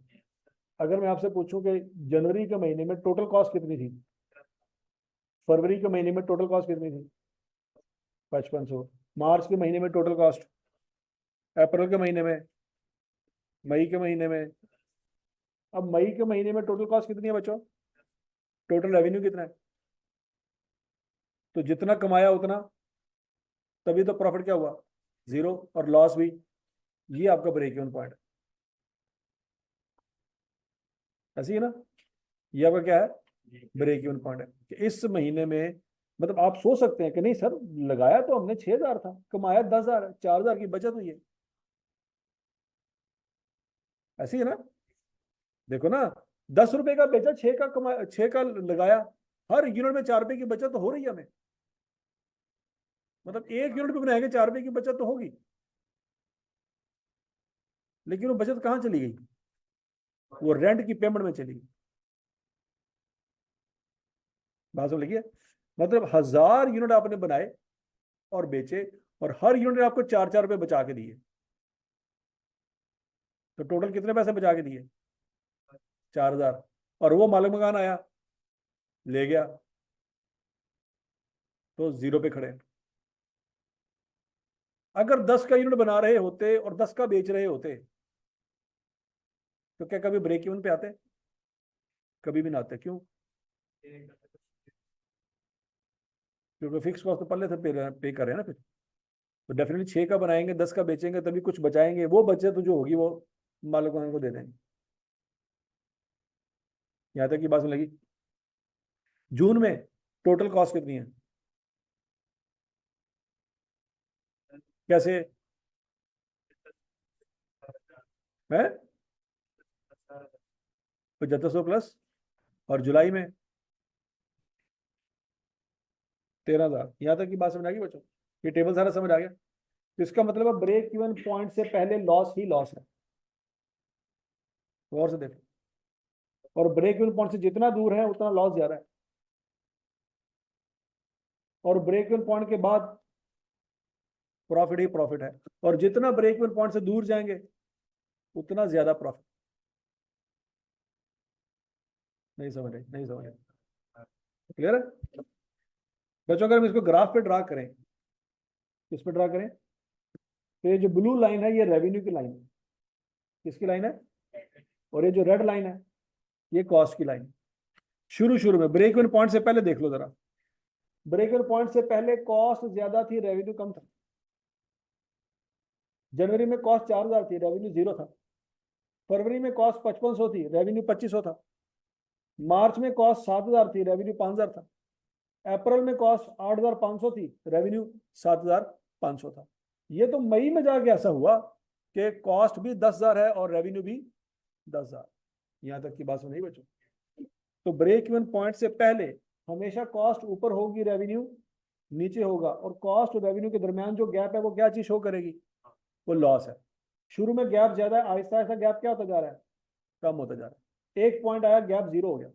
अगर मैं आपसे पूछूं कि जनवरी के महीने में टोटल कॉस्ट कितनी थी, फरवरी के महीने में टोटल कॉस्ट कितनी थी, 5500, मार्च के महीने में टोटल कॉस्ट, अप्रैल के महीने में, मई के महीने में, अब मई के महीने में टोटल कॉस्ट कितनी है बच्चों, टोटल रेवेन्यू कितना है, तो जितना कमाया उतना, तभी तो प्रॉफिट क्या हुआ, जीरो, और लॉस भी, ये आपका ब्रेक इवन पॉइंट है। ऐसी है ना, ये आपका क्या है, ब्रेक इवन पॉइंट है कि इस महीने में, मतलब आप सोच सकते हैं कि नहीं सर, लगाया तो हमने 6,000 था, कमाया 10,000, 4,000 की बचत हुई है, ऐसी है ना। देखो ना, 10 रुपए का बेचा, 6 का कमा, 6 का लगाया, हर यूनिट में 4 रुपए की बचत तो हो रही है हमें, मतलब एक यूनिट पे बनाएंगे 4 रुपए की बचत तो होगी, लेकिन वो बचत कहाँ चली गई, वो रेंट की पेमेंट में चली गई। बात समझ लगी है, मतलब 1,000 यूनिट आपने बनाए और बेचे, और हर यूनिट आपको 4-4 रुपए बचा के दिए, तो टोटल कितने पैसे बचा के दिए, 4,000, और वो मालिक मकान आया ले गया, तो जीरो पे खड़े। अगर 10 का यूनिट बना रहे होते और 10 का बेच रहे होते, तो क्या कभी ब्रेक इवन पे आते, कभी भी ना आते, क्यों, क्योंकि फिक्स कॉस्ट तो पहले से पे कर रहे हैं ना फिर, तो डेफिनेटली 6 का बनाएंगे, 10 का बेचेंगे, तभी कुछ बचाएंगे, वो बचत तो जो होगी वो मालिक मकान को दे देंगे। यहाँ तक की बात सुन लगी। जून में टोटल कॉस्ट कितनी है, कैसे है, 7500 प्लस, और जुलाई में 13,000, यहाँ तक की बात समझ आ गई बच्चों, ये टेबल सारा समझ आ गया। तो इसका मतलब है ब्रेक इवन पॉइंट से पहले लॉस ही लॉस है, गौर से देखो, और ब्रेक इवन पॉइंट से जितना दूर है उतना लॉस ज्यादा है, और ब्रेक इवन पॉइंट के बाद प्रॉफिट ही प्रॉफिट है, और जितना ब्रेक इवन पॉइंट से दूर जाएंगे उतना ज्यादा प्रॉफिट। नहीं समझ रहे, नहीं समझ रहे, क्लियर है बच्चों। अगर हम इसको ग्राफ पे ड्रा करें, किस पे ड्रा करें, तो ये जो ब्लू लाइन है ये रेवेन्यू की लाइन है, किसकी लाइन है, और ये जो रेड लाइन है ये कॉस्ट की लाइन। शुरू शुरू में ब्रेक इवन पॉइंट से पहले देख लो जरा, ब्रेक इवन पॉइंट से पहले कॉस्ट ज्यादा थी, रेवेन्यू कम था। जनवरी में कॉस्ट 4,000 थी, रेवेन्यू जीरो था। फरवरी में कॉस्ट 5,500 थी, रेवेन्यू 2,500 था। मार्च में कॉस्ट 7,000 थी, रेवेन्यू 5,000 था। अप्रैल में कॉस्ट 8,500 थी, रेवेन्यू 7,500 था। ये तो मई में जाके ऐसा हुआ कि कॉस्ट भी 10,000 है और रेवेन्यू भी 10,000। यहां तक की बात सुन नहीं बच्चों। तो ब्रेक इवन पॉइंट से पहले हमेशा कॉस्ट ऊपर होगी, रेवेन्यू नीचे होगा, और कॉस्ट और रेवेन्यू के दरमियान जो गैप है वो क्या चीज शो करेगी, वो लॉस है। शुरू में गैप ज्यादा है, आहिस्ता आहिस्ता गैप क्या होता जा रहा है, कम होता जा रहा है। एक पॉइंट आया, गैप जीरो हो गया,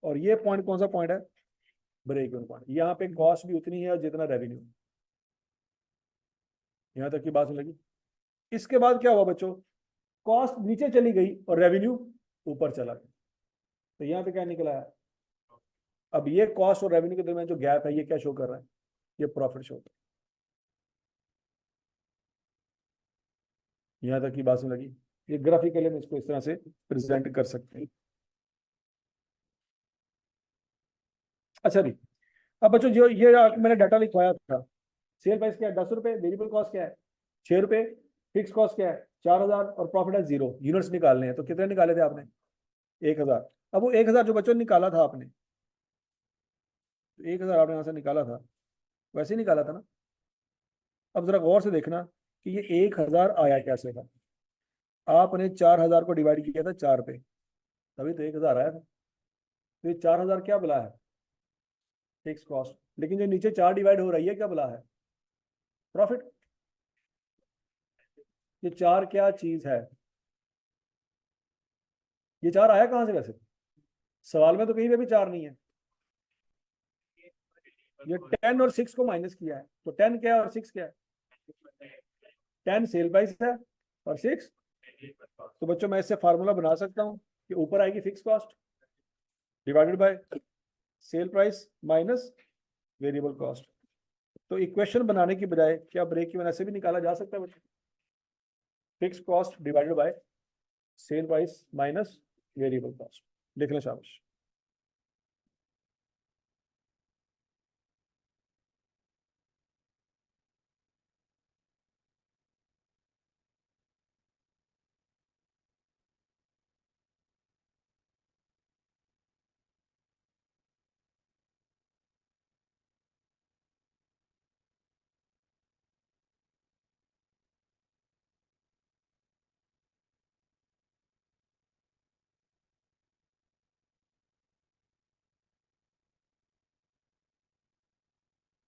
और ये पॉइंट कौन सा पॉइंट है, ब्रेक इवन पॉइंट। यहाँ पे कॉस्ट भी उतनी है जितना रेवेन्यू। यहाँ तक की बात सुन लगी। इसके बाद क्या हुआ बच्चों, कॉस्ट नीचे चली गई और रेवेन्यू ऊपर चला गया। तो यहाँ पे क्या निकला है? अब ये कॉस्ट और रेवेन्यू के दरमियान जो गैप है ये क्या शो कर रहा है? ये प्रॉफिट शो कर रहा है। यहाँ तक की बात में लगी। ये ग्राफिकली हम इसको इस तरह से प्रेजेंट कर सकते हैं। अच्छा जी, अब बच्चों जो ये मैंने डाटा लिखवाया था, सेल प्राइस क्या है? 10 रुपए। वेरिएबल कॉस्ट क्या है? 6 रुपए। फिक्स कॉस्ट क्या है? 4,000। और प्रॉफिट है 0। यूनिट्स निकालने हैं, तो कितने निकाले थे आपने? 1,000। अब वो 1,000 जो बच्चों ने निकाला था आपने, तो 1,000 आपने यहाँ से निकाला था, वैसे ही निकाला था ना? अब जरा गौर से देखना कि ये 1,000 आया कैसे था। आपने 4,000 को डिवाइड किया था 4 पे, तभी तो 1,000 आया था। तो ये 4,000 क्या बुला है? Fix cost. लेकिन जो नीचे 4 डिवाइड हो रही है क्या बुला है? प्रॉफिट। ये 4 क्या चीज है? ये 4 आया कहां से वैसे? सवाल में तो कहीं पे भी 4 नहीं है। ये 10 और 6 को माइनस किया है, तो 10 क्या है और 6 क्या है? 10 सेल प्राइस है और 6। तो बच्चों मैं इससे फार्मूला बना सकता हूँ कि ऊपर आएगी fix cost divided by sale price minus variable cost. तो इक्वेशन बनाने की बजाय क्या ब्रेक इवन ऐसे भी निकाला जा सकता है बच्चों? Fix cost divided by sale price minus variable cost. लिख लें शाबाश।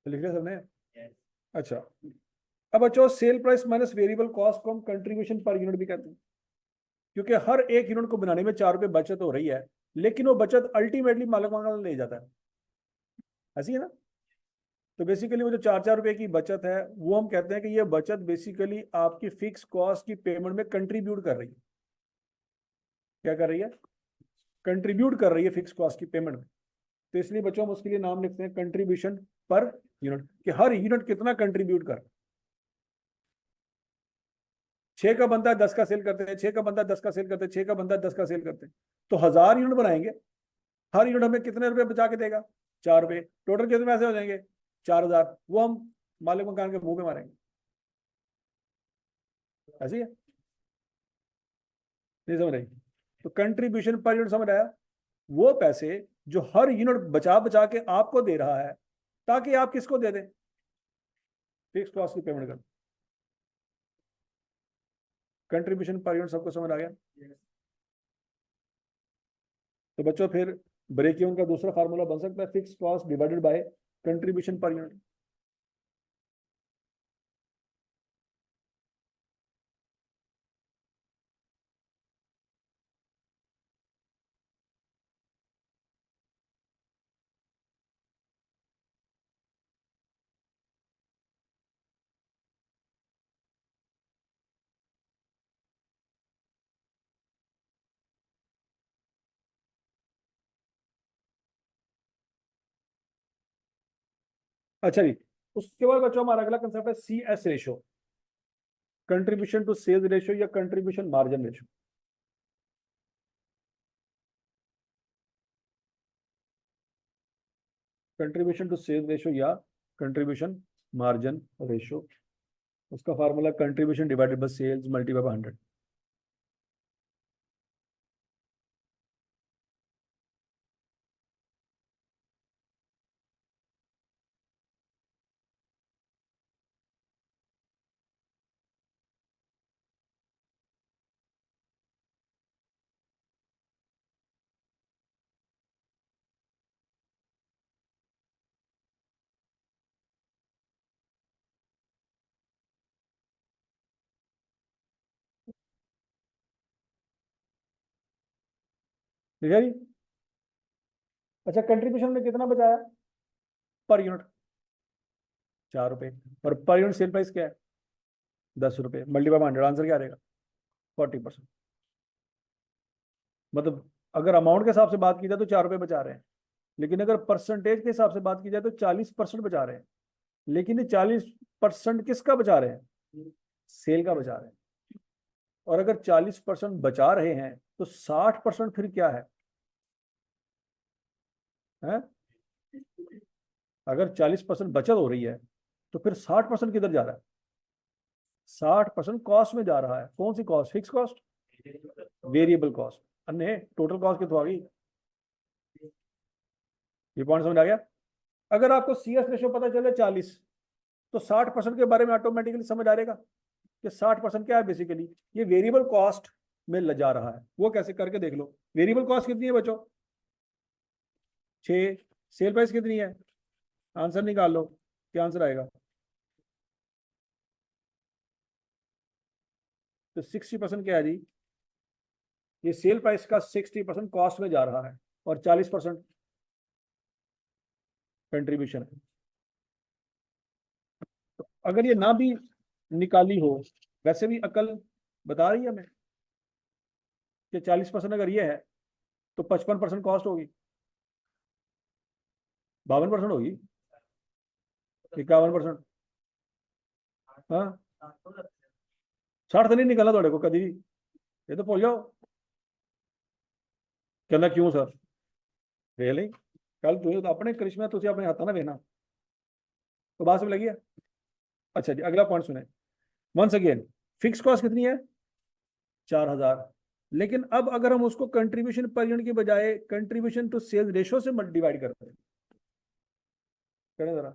तो लिख लिया सबने? अच्छा, अब बच्चों cell price minus variable cost को हम कंट्रीब्यूशन पर यूनिट भी कहते हैं, क्योंकि हर एक यूनिट को बनाने में 4 रुपए बचत हो रही है, लेकिन वो बचत अल्टीमेटली मालिक वाला ले जाता है। ऐसी है ना? तो बेसिकली वो जो 4-4 रुपए की बचत है, वो हम कहते हैं कि ये बचत बेसिकली आपकी फिक्स कॉस्ट की पेमेंट में कंट्रीब्यूट कर रही है। क्या कर रही है? कंट्रीब्यूट कर रही है फिक्स कॉस्ट की पेमेंट में। तो इसलिए बच्चों हम उसके लिए नाम लिखते हैं कंट्रीब्यूशन पर यूनिट, कि हर यूनिट कितना कंट्रीब्यूट कर। 6 का बनता है 10 का सेल करते हैं, 6 का बनता है 10 का सेल करते हैं, 6 का बनता है 10 का सेल करते हैं, तो 1,000 यूनिट बनाएंगे। हर यूनिट हमें कितने रुपए बचा के देगा? 4 रुपए। टोटल कितने पैसे हो जाएंगे? 4,000। वो हम मालिक मकान के मुंह में मारेंगे। ऐसी है? नहीं समझ रही? तो कंट्रीब्यूशन पर यूनिट समझ आया? वो पैसे जो हर यूनिट बचा बचा के आपको दे रहा है, ताकि आप किसको दे दें? फिक्स कॉस्ट की पेमेंट कर। कंट्रीब्यूशन पर यूनिट सबको समझ आ गया? तो बच्चों फिर ब्रेक इवन का दूसरा फार्मूला बन सकता है fix cost divided by contribution per unit. अच्छा जी, उसके बाद बच्चों हमारा अगला कंसेप्ट है C S ratio, contribution to sales ratio या contribution margin ratio. Contribution to sales ratio या कंट्रीब्यूशन मार्जिन रेशो, उसका formula contribution divided by sales multiply by 100। ठीक है जी? अच्छा, कंट्रीब्यूशन में कितना बचाया पर यूनिट? 4 रुपए। और पर यूनिट सेल प्राइस क्या है? 10 रुपए। मल्टीप्लाई बाय 100, आंसर क्या रहेगा? 40%। मतलब अगर अमाउंट के हिसाब से बात की जाए तो 4 रुपए बचा रहे हैं, लेकिन अगर परसेंटेज के हिसाब से बात की जाए तो 40% बचा रहे हैं। लेकिन ये 40% किसका बचा रहे हैं? सेल का बचा रहे हैं। और अगर 40% बचा रहे हैं तो 60% फिर क्या है? अगर 40% बचत हो रही है तो फिर 60% किधर जा रहा है? 60% कॉस्ट में जा रहा है। कौन सी cost? Fix cost, variable cost, अन्य टोटल कॉस्ट कितनी आ गई? ये पॉइंट समझ आ गया? अगर आपको सीएस रेशो पता चले 40, तो 60% के बारे में ऑटोमेटिकली समझ आ जाएगा कि 60% क्या है बेसिकली, ये वेरिएबल कॉस्ट में ले जा रहा है। वो कैसे करके देख लो। वेरिएबल कॉस्ट कितनी है बच्चों? 6। सेल प्राइस कितनी है? आंसर निकाल लो, क्या आंसर आएगा? तो 60% क्या है जी? ये सेल प्राइस का 60% कॉस्ट में जा रहा है और 40% कंट्रीब्यूशन है। तो अगर ये ना भी निकाली हो, वैसे भी अकल बता रही है हमें कि 40% अगर ये है तो 55% कॉस्ट होगी, 52% होगी, 51%। हाँ, 60 तो नहीं निकलना थोड़े को कभी भी, ये तो भूल जाओ। कहना क्यों सर? रियली? कल तू तो अपने करिश्मा तुझे अपने हाथा ना वेना, तो बात समझ लगी है? अच्छा जी, अगला पॉइंट सुने। वंस अगेन, फिक्स कॉस्ट कितनी है? 4,000। लेकिन अब अगर हम उसको कंट्रीब्यूशन पर यूनिट की बजाय कंट्रीब्यूशन टू सेल्स रेशो से डिवाइड करते हैं, करें जरा।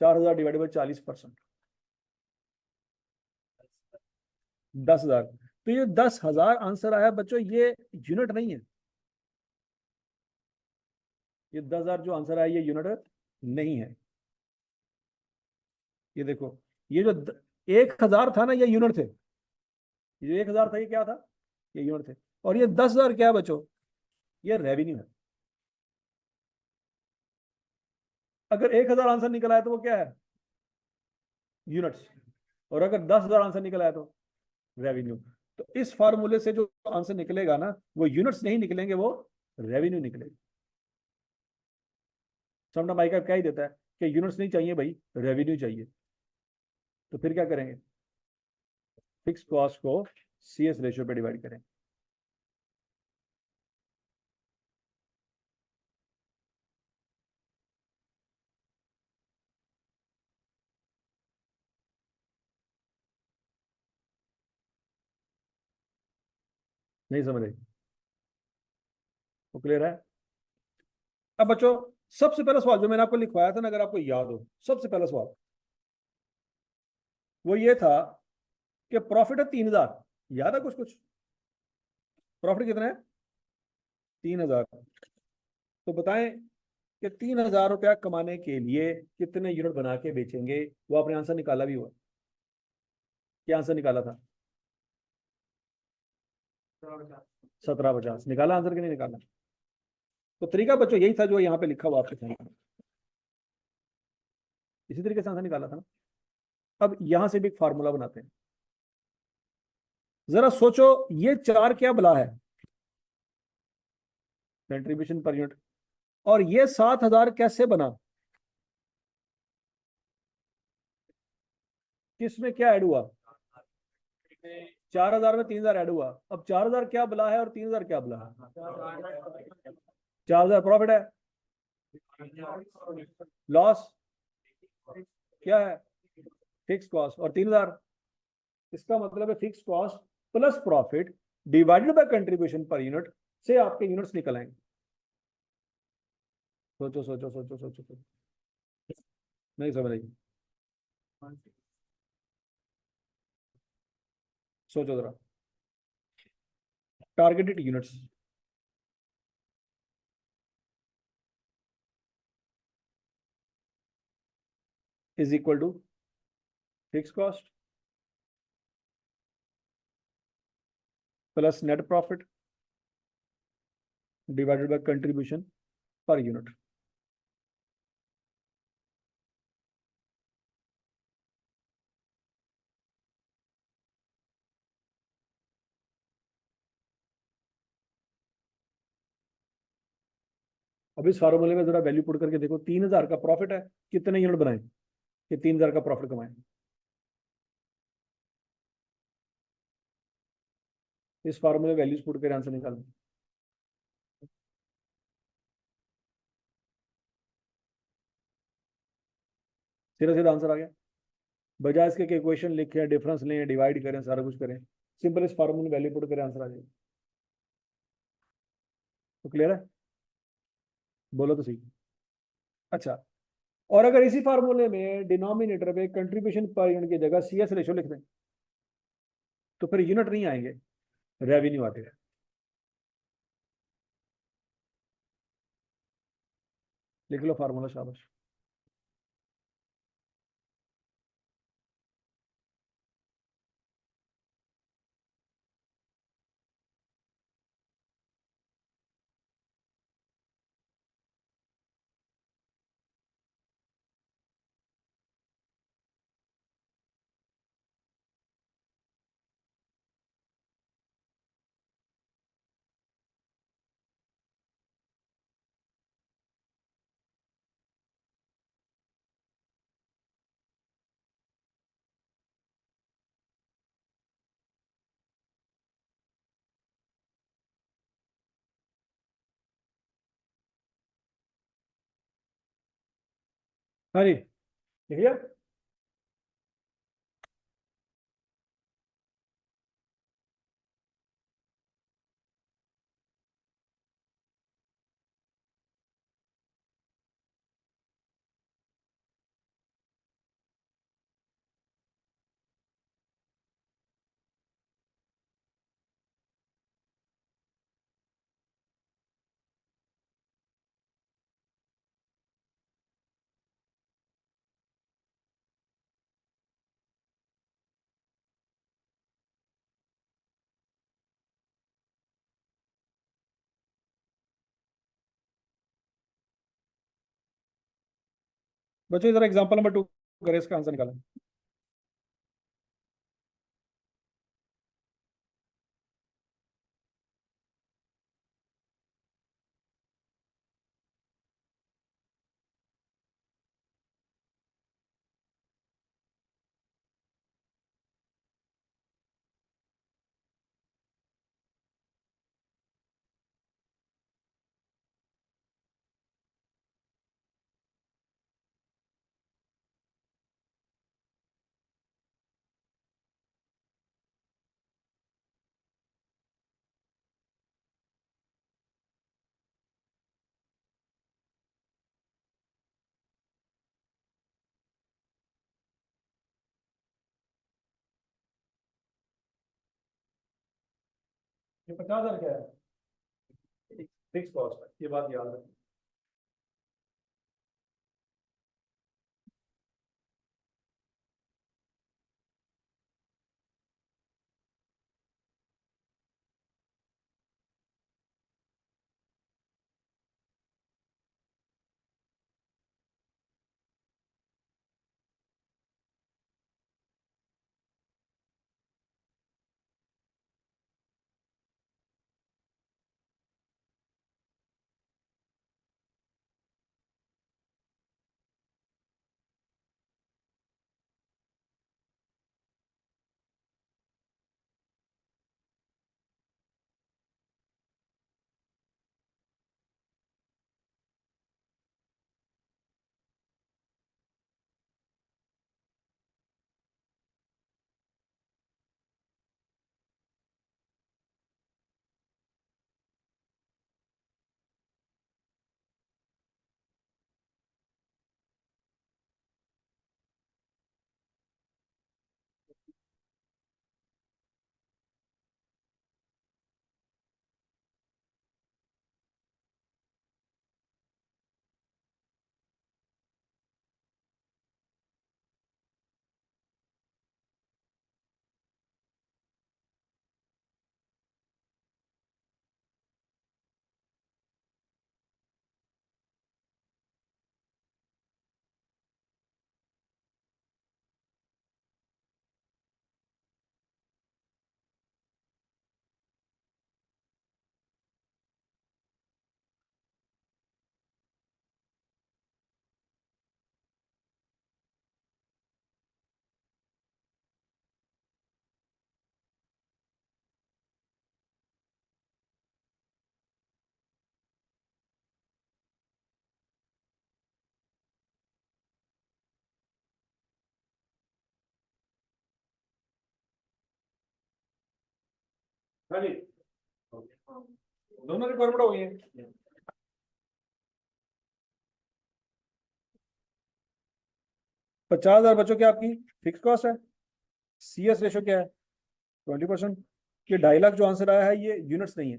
4,000 डिवाइड बाई 40%, 10,000। तो ये 10,000 आंसर आया बच्चों, ये यूनिट नहीं है। ये 10,000 जो आंसर आया ये यूनिट नहीं है। ये देखो, ये जो 1,000 था ना, ये यूनिट थे। ये जो 1,000 था ये क्या था? ये यूनिट थे। और ये 10,000 क्या है बच्चों? ये रेवेन्यू है। अगर 1,000 आंसर निकला है तो वो क्या है? यूनिट्स। और अगर 10,000 आंसर निकला है तो रेवेन्यू। तो इस फार्मूले से जो आंसर निकलेगा ना, वो यूनिट्स नहीं निकलेंगे, वो रेवेन्यू निकलेगा। समझना भाई का क्या ही देता है कि यूनिट्स नहीं चाहिए भाई, रेवेन्यू चाहिए। तो फिर क्या करेंगे? फिक्स कॉस्ट को सीएस रेशियो पे डिवाइड करें। नहीं समझ रहे? वो क्लियर है? अब बच्चों, सबसे पहला सवाल जो मैंने आपको लिखवाया था ना, अगर आपको याद हो, सबसे पहला सवाल वो ये था कि प्रॉफिट है 3,000। याद है कुछ कुछ? प्रॉफिट कितना है? 3,000। तो बताएं कि 3,000 रुपया कमाने के लिए कितने यूनिट बना के बेचेंगे? वो आपने आंसर निकाला भी हुआ। क्या आंसर निकाला था? 1750 निकाला आंसर कि नहीं निकाला? तो तरीका बच्चों यही था जो यहाँ पे लिखा हुआ आपके सामने, इसी तरीके से आंसर निकाला था ना। अब यहां से भी एक फार्मूला बनाते हैं। जरा सोचो, ये 4 क्या बला है? Contribution per unit. और ये 7,000 कैसे बना? किसमें क्या ऐड हुआ? 4,000 में 3,000 ऐड हुआ। अब 4,000 क्या बला है और 3,000 क्या बला है? 4,000 प्रॉफिट है, लॉस क्या है? Fix cost. और 3,000, इसका मतलब है fix cost plus profit divided by contribution per unit से आपके यूनिट्स निकल आएंगे। सोचो सोचो सोचो सोचो सोचो। नहीं समझ रही? सोचो जरा। Targeted units is equal to fix cost plus net profit divided by contribution per unit. अब इस फार्मूले में जरा वैल्यू पुट करके देखो, 3,000 का प्रॉफिट है, कितने यूनिट बनाए कि 3,000 का प्रॉफिट कमाए? इस फार्मूले में वैल्यूज पुट कर आंसर निकालो। सीधा सीधा आंसर आ गया। बजाय इसके कि इक्वेशन लिखें, डिफरेंस लें, डिवाइड करें, सारा कुछ करें, सिंपल इस फार्मूले में वैल्यू पुट करें, आंसर आ जाएगा। तो क्लियर है? बोलो तो सही। अच्छा, और अगर इसी फार्मूले में डिनोमिनेटर पे कंट्रीब्यूशन पर यूनिट की जगह CS रेशो लिख दें, तो फिर यूनिट नहीं आएंगे, रेवेन्यू आते हैं। लिख लो फार्मूला, शाबाश। हाँ जी, लिख लिया। बच्चों इधर एग्जांपल नंबर 2 करें, इसका आंसर निकालें। ये 50,000 क्या है? फिक्स कॉस्ट है, ये बात याद रखना। हाँ जी, दोनों रिक्वायरमेंट हो गई है। 50,000 बच्चों की आपकी फिक्स कॉस्ट है। CS रेशो क्या है? 20%। ये 2.5 लाख जो आंसर आया है ये यूनिट्स नहीं है,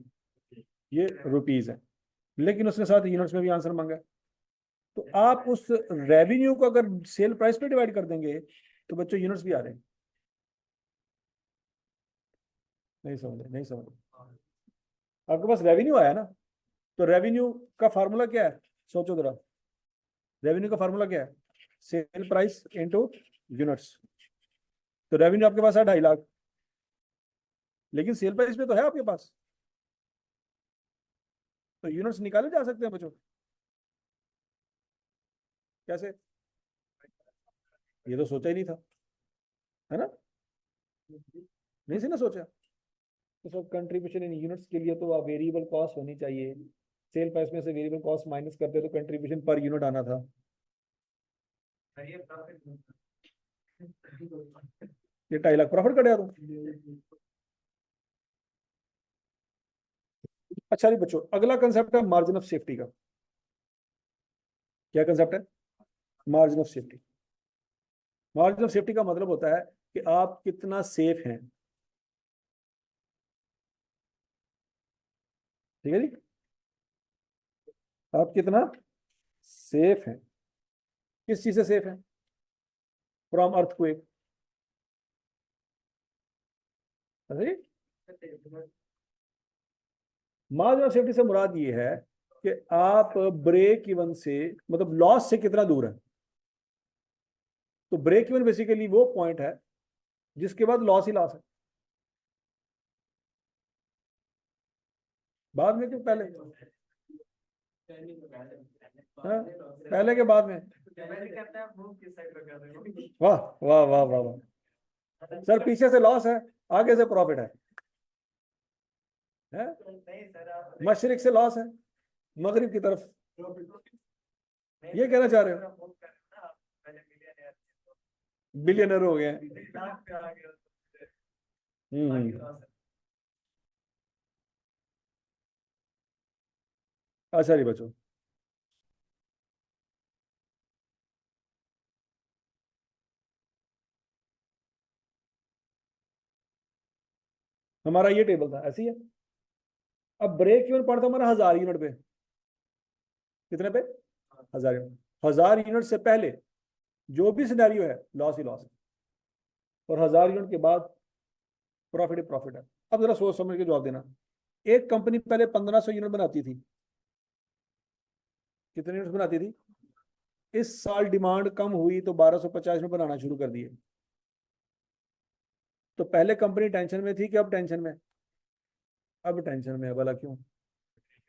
ये रुपीज है, लेकिन उसने साथ यूनिट्स में भी आंसर मांगा है। तो आप उस रेवेन्यू को अगर सेल प्राइस पे डिवाइड कर देंगे तो बच्चों यूनिट्स भी आ रहे हैं। नहीं समझ, नहीं समझ, आपके पास रेवेन्यू आया ना, तो रेवेन्यू का फार्मूला क्या है? सोचो जरा, रेवेन्यू का फार्मूला क्या है? Sale price into units. तो रेवेन्यू आपके पास है 2.5 लाख, लेकिन सेल प्राइस पे तो है आपके पास, तो यूनिट्स निकाले जा सकते हैं बच्चों। कैसे? ये तो सोचा ही नहीं था, है ना? नहीं से ना सोचा। तो सब कंट्रीब्यूशन इन यूनिट्स के लिए तो आप वेरिएबल कॉस्ट होनी चाहिए, सेल प्राइस में से वेरिएबल कॉस्ट माइनस करते तो कंट्रीब्यूशन पर यूनिट आना था। ये 2.5 लाख प्रॉफिट कटा दो। अच्छा जी बच्चों, अगला कंसेप्ट है मार्जिन ऑफ सेफ्टी का। क्या कंसेप्ट है? Margin of safety. Margin of safety का मतलब होता है कि आप कितना सेफ हैं। ठीक है जी, आप कितना सेफ हैं, किस चीज से सेफ है? From earthquake. Margin of safety से मुराद ये है कि आप ब्रेक इवन से, मतलब लॉस से कितना दूर है। तो ब्रेक इवन बेसिकली वो पॉइंट है जिसके बाद लॉस ही लॉस है। बाद में क्यों, पहले? हाँ, पहले के बाद में। वाह वाह वाह वाह वाह। सर पीछे से लॉस है, आगे से प्रॉफिट है? मशरिक से लॉस है, मगरिब की तरफ, ये कहना चाह रहे हो? बिलियनर हो गए हैं। अच्छा जी बच्चों, हमारा ये टेबल था, ऐसे ही है। अब ब्रेक इवन पड़ता हमारा 1000 यूनिट पे। कितने पे? 1000 यूनिट। 1000 यूनिट से पहले जो भी सिनेरियो है लॉस ही लॉस है, और 1000 यूनिट के बाद प्रॉफिट ही प्रॉफिट है। अब जरा सोच समझ के जवाब देना। एक कंपनी पहले 1500 यूनिट बनाती थी। कितने यूनिट बनाती थी? इस साल डिमांड कम हुई तो 1250 यूनिट बनाना शुरू कर दिए। तो पहले कंपनी टेंशन में थी कि अब टेंशन में? अब टेंशन में है, भला क्यों?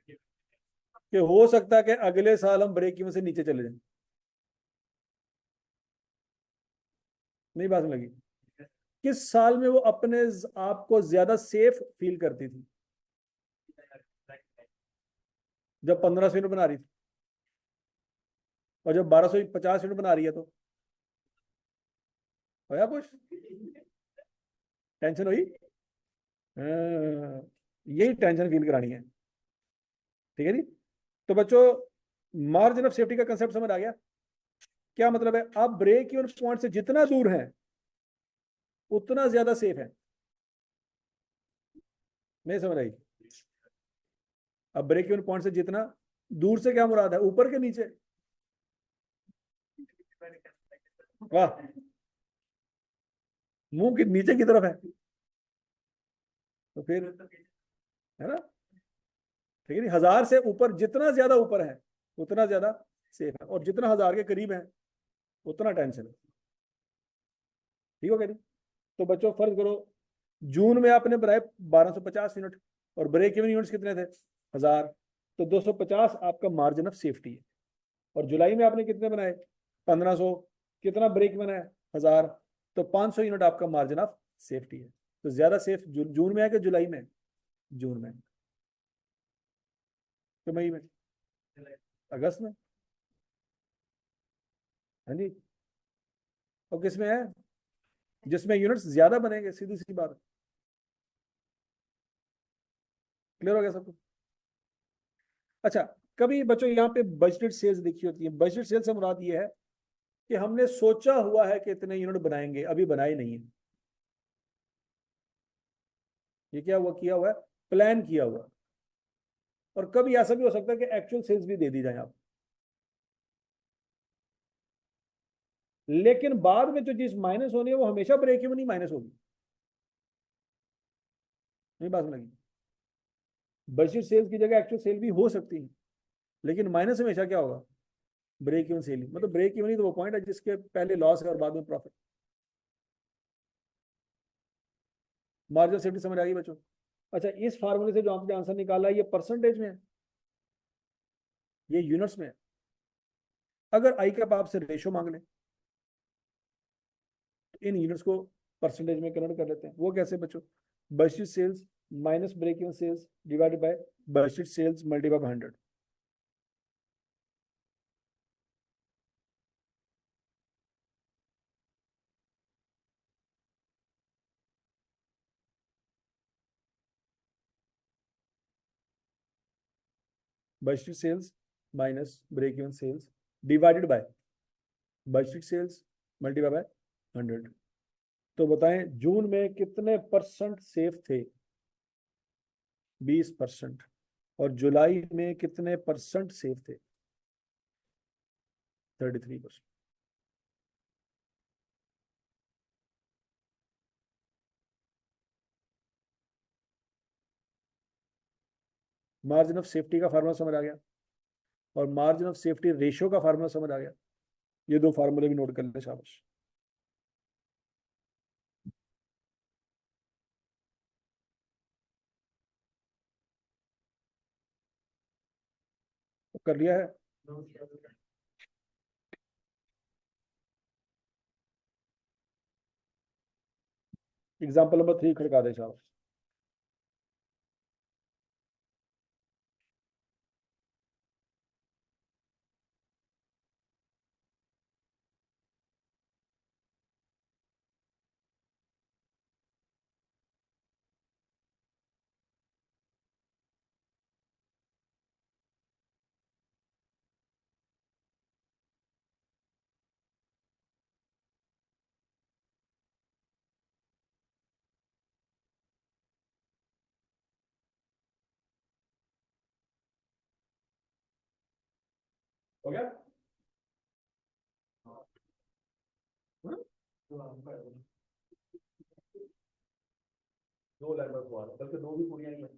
कि हो सकता है कि अगले साल हम ब्रेक इवन से नीचे चले जाएं। नहीं बात में लगी? किस साल में वो अपने आप को ज्यादा सेफ फील करती थी? जब 1500 यूनिट बना रही थी, और जब 1250 यूनिट बना रही है तो होया कुछ? टेंशन हुई? हाँ, यही टेंशन फील करानी है। ठीक है जी। तो बच्चों, मार्जिन ऑफ सेफ्टी का कंसेप्ट समझ आ गया? क्या मतलब है? आप ब्रेक इवन पॉइंट से जितना दूर है उतना ज्यादा सेफ है। नहीं समझ आई? अब ब्रेक इवन पॉइंट से जितना दूर से क्या मुराद है, ऊपर के नीचे? वाह, मुंह के नीचे की तरफ है, तो फिर, है ना? ठीक है नहीं, 1000 से ऊपर, जितना ज्यादा ऊपर है उतना ज्यादा सेफ है, और जितना 1000 के करीब है उतना टेंशन है। ठीक हो गया नहीं? तो बच्चों फर्ज करो, जून में आपने बनाए 1250 यूनिट, और ब्रेक इवन यूनिट्स कितने थे? 1000। तो 250 आपका मार्जिन ऑफ सेफ्टी है। और जुलाई में आपने कितने बनाए? 1500। कितना ब्रेक बनाया? 1000। तो 500 यूनिट आपका मार्जिन ऑफ सेफ्टी है। तो ज्यादा सेफ जून में है कि जुलाई में? जून में। तो मई में? अगस्त में? हाँ जी। और किस में है? जिसमें यूनिट्स ज्यादा बनेंगे, सीधी सी बात है। क्लियर हो गया सबको? अच्छा, कभी बच्चों यहाँ पे बजटेड सेल्स देखी होती है। बजटेड सेल्स से मुराद ये है कि हमने सोचा हुआ है कि इतने यूनिट बनाएंगे, अभी बनाए नहीं है। ये क्या हुआ, किया हुआ है, प्लान किया हुआ। और कभी ऐसा भी हो सकता है कि एक्चुअल सेल्स भी दे दी जाए आप, लेकिन बाद में जो चीज माइनस होनी है वो हमेशा ब्रेक इवन ही माइनस होगी। नहीं बात लगी? बजट सेल्स की जगह एक्चुअल सेल भी हो सकती है, लेकिन माइनस हमेशा क्या होगा, ब्रेक इवन सेल ही। मतलब ब्रेक इवन ही तो वो पॉइंट है जिसके पहले लॉस है और बाद में प्रॉफिट। मार्जिन सेफ्टी समझ आ गई बच्चों? अच्छा, इस फार्मूले से जो आपने आंसर निकाला है ये परसेंटेज में है, ये यूनिट्स में है। अगर आई कैप आपसे रेशो मांग ले तो इन यूनिट्स को परसेंटेज में कन्वर्ट कर लेते हैं। वो कैसे बच्चों? Budget sales minus break even sales divided by budget sales multiply by 100। Budget sales minus break even sales divided by budget sales multiply by 100। तो बताएं जून में कितने परसेंट सेफ थे? 20%। और जुलाई में कितने परसेंट सेफ थे? 33%। मार्जिन ऑफ सेफ्टी का फार्मूला समझ आ गया, और मार्जिन ऑफ सेफ्टी रेशियो का फार्मूला समझ आ गया। ये दो फार्मूले भी नोट कर ले शाबाश। तो कर लिया है? एग्जाम्पल नंबर 3 खड़का दे शाबाश। हो गया? हाँ? दो लगभग हुआ था, बल्कि दो भी पूरी नहीं है।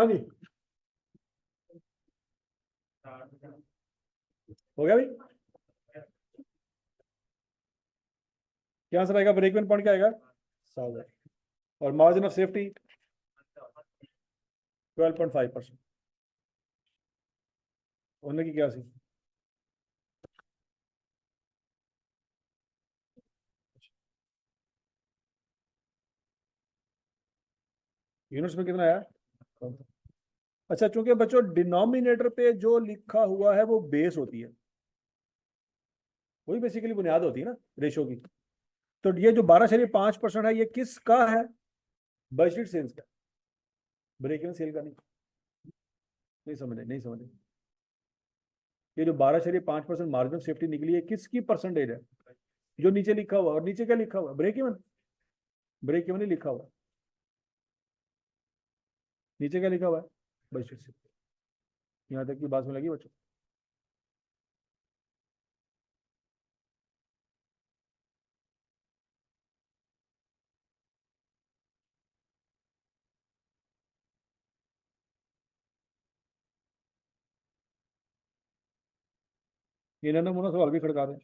हाँ जी, हो गया भाई। क्या आंसर आएगा? ब्रेक इवन पॉइंट क्या आएगा? 7,000। और मार्जिन ऑफ सेफ्टी 12.5%। होने की क्या सी? यूनिट्स में कितना आया? अच्छा, चूंकि बच्चों डिनोमिनेटर पे जो लिखा हुआ है वो बेस होती है, वही बेसिकली बुनियाद होती है ना रेशो की। तो ये जो 12.5% है, ये किसका है? बजट सेल्स का, ब्रेक इवन सेल का नहीं। नहीं समझे, नहीं समझे। ये जो 12.5% मार्जिन ऑफ सेफ्टी निकली है, किसकी परसेंटेज है? जो नीचे लिखा हुआ, और नीचे क्या लिखा हुआ? Break even. ब्रेक इवन ही लिखा हुआ, नीचे क्या लिखा हुआ है? Budget sale. यहाँ तक की बात में लगी बच्चों? इन्होंने मुना सवाल भी खड़का दें।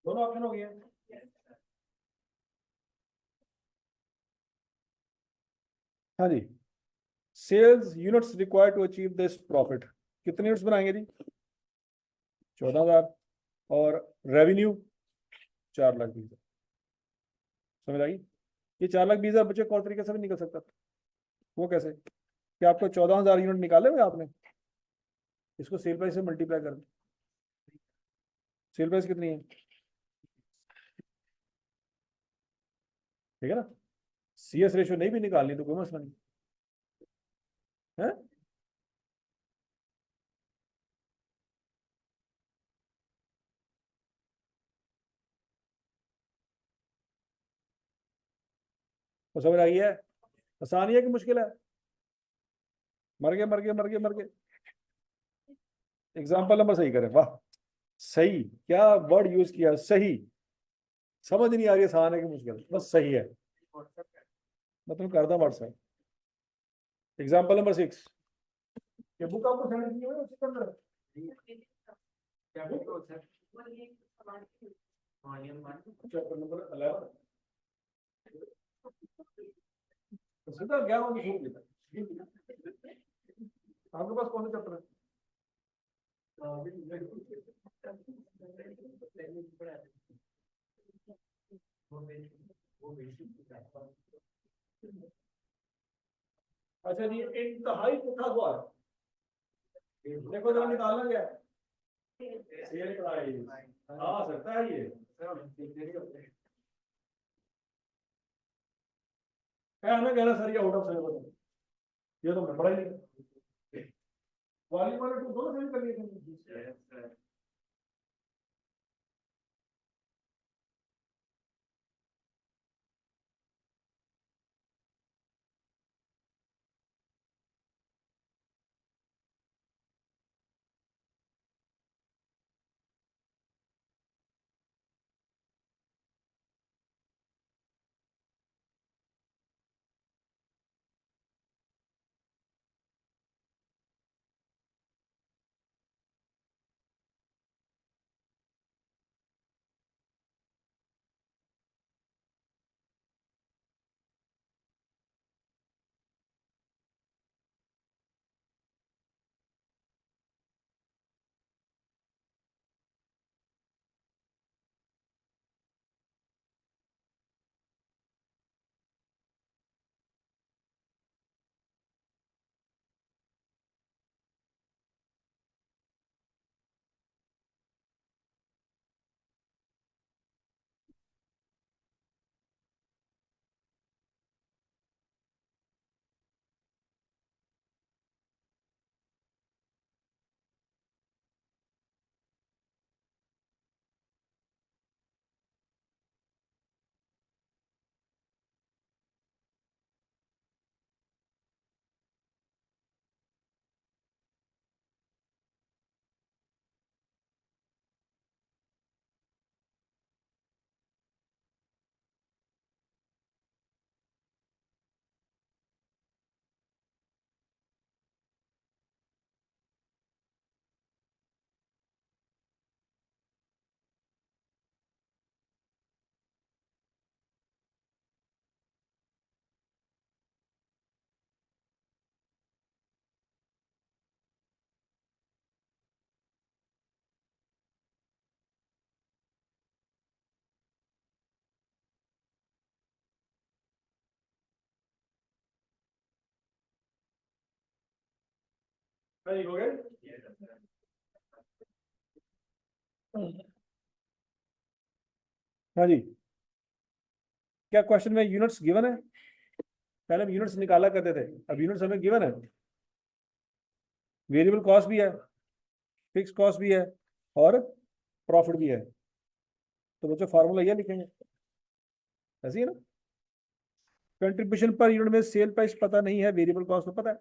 दोनों ऑप्शन हो गए। हाँ जी। Sales units required to achieve this profit, कितने यूनिट्स बनाएंगे जी? 14,000। और रेवेन्यू 4,20,000। समझ आई? ये 4,20,000 बच्चे और तरीके से भी निकल सकता था। वो कैसे? कि आपको 14,000 यूनिट निकाले हुए आपने, इसको सेल प्राइस से मल्टीप्लाई कर दो। सेल प्राइस कितनी है? ठीक है ना? CS रेशियो नहीं भी निकालनी तो कोई मसला नहीं है। तो समझ आई है? आसान ही है कि मुश्किल है? मर गए, मर गए, मर गए, मर गए। एग्जाम्पल नंबर सही करें, वाह। सही, क्या वर्ड यूज किया, सही। समझ नहीं आ रही, आसान है कि मुश्किल, बस सही है। मैं तुम्हें करता हूँ व्हाट्सएप। एग्जाम्पल नंबर 6, ये बुक आपको सेंड की हुई है उसके अंदर। चैप्टर नंबर 11, सीधा 11 में छोड़ देता। आपके पास कौन सा चैप्टर है? अच्छा जी, इंतहाई पुठा हुआ है। देखो जरा निकालना क्या है? सेल प्राइस आ सकता है ये, है ना कहना सर ये आउट ऑफ सिलेबस, ये तो मैं पढ़ा ही नहीं। वाली वाले टू दोनों सेल कर लिए थे। सही हो गए। हाँ जी, क्या क्वेश्चन में यूनिट्स गिवन है? पहले हम यूनिट्स निकाला करते थे, अब यूनिट्स हमें गिवन है। वेरिएबल कॉस्ट भी है, फिक्स कॉस्ट भी है, और प्रॉफिट भी है। तो बच्चों फार्मूला ये लिखेंगे, ऐसे ही है ना। कंट्रीब्यूशन पर यूनिट में सेल प्राइस पता नहीं है, वेरिएबल कॉस्ट तो पता है,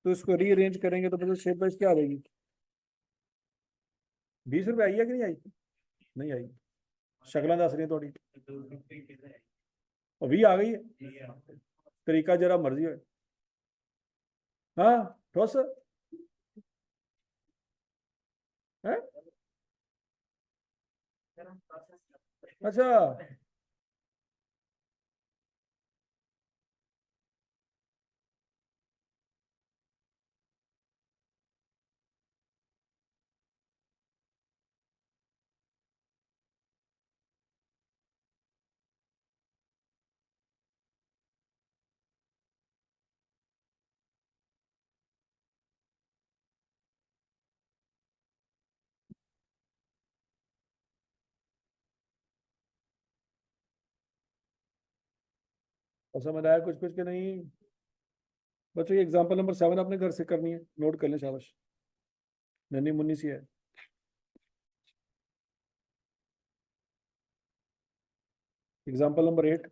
तो इसको रीअरेंज करेंगे तो बच्चों सेल प्राइस क्या आ जाएगी? 20 रुपये आई है कि नहीं आई? नहीं आई, शक्ल दस रही है थोड़ी, अभी आ गई है। तरीका जरा मर्जी है। हाँ, ठोस है। अच्छा, तो समझ आया कुछ कुछ के नहीं? बच्चों ये एग्जांपल नंबर 7 अपने घर से करनी है, नोट कर लें, शाबाश, नन्ही मुन्नी सी है। एग्जांपल नंबर 8,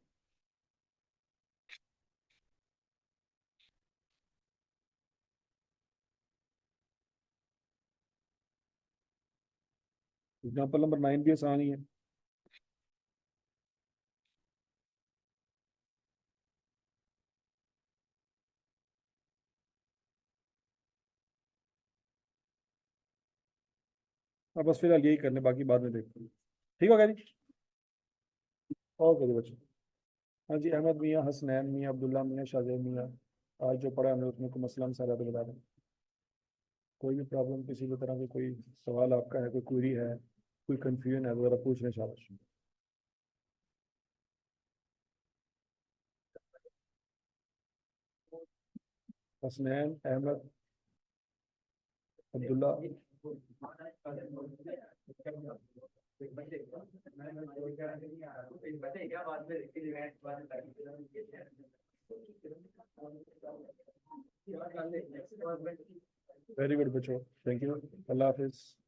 एग्जांपल नंबर 9 भी आसान ही है। अब बस फिलहाल यही करने, बाकी बाद में देखते हैं। ठीक हो गया जी? ओके जी बच्चों। हाँ जी, अहमद मियाँ, हसनैन मियाँ, अब्दुल्ला मियाँ, शाहजैन मियाँ, आज जो पढ़ा हमने उसमें कोई मसला मसाला तो बता दें। कोई भी प्रॉब्लम, किसी भी तरह की कोई सवाल आपका है, कोई क्वेरी है, कोई कंफ्यूजन है, वगैरह पूछने शाबाश। हसनैन, अहमद, अब्दुल्ला। वेरी गुड बच्चों, थैंक यू। Allah Hafiz.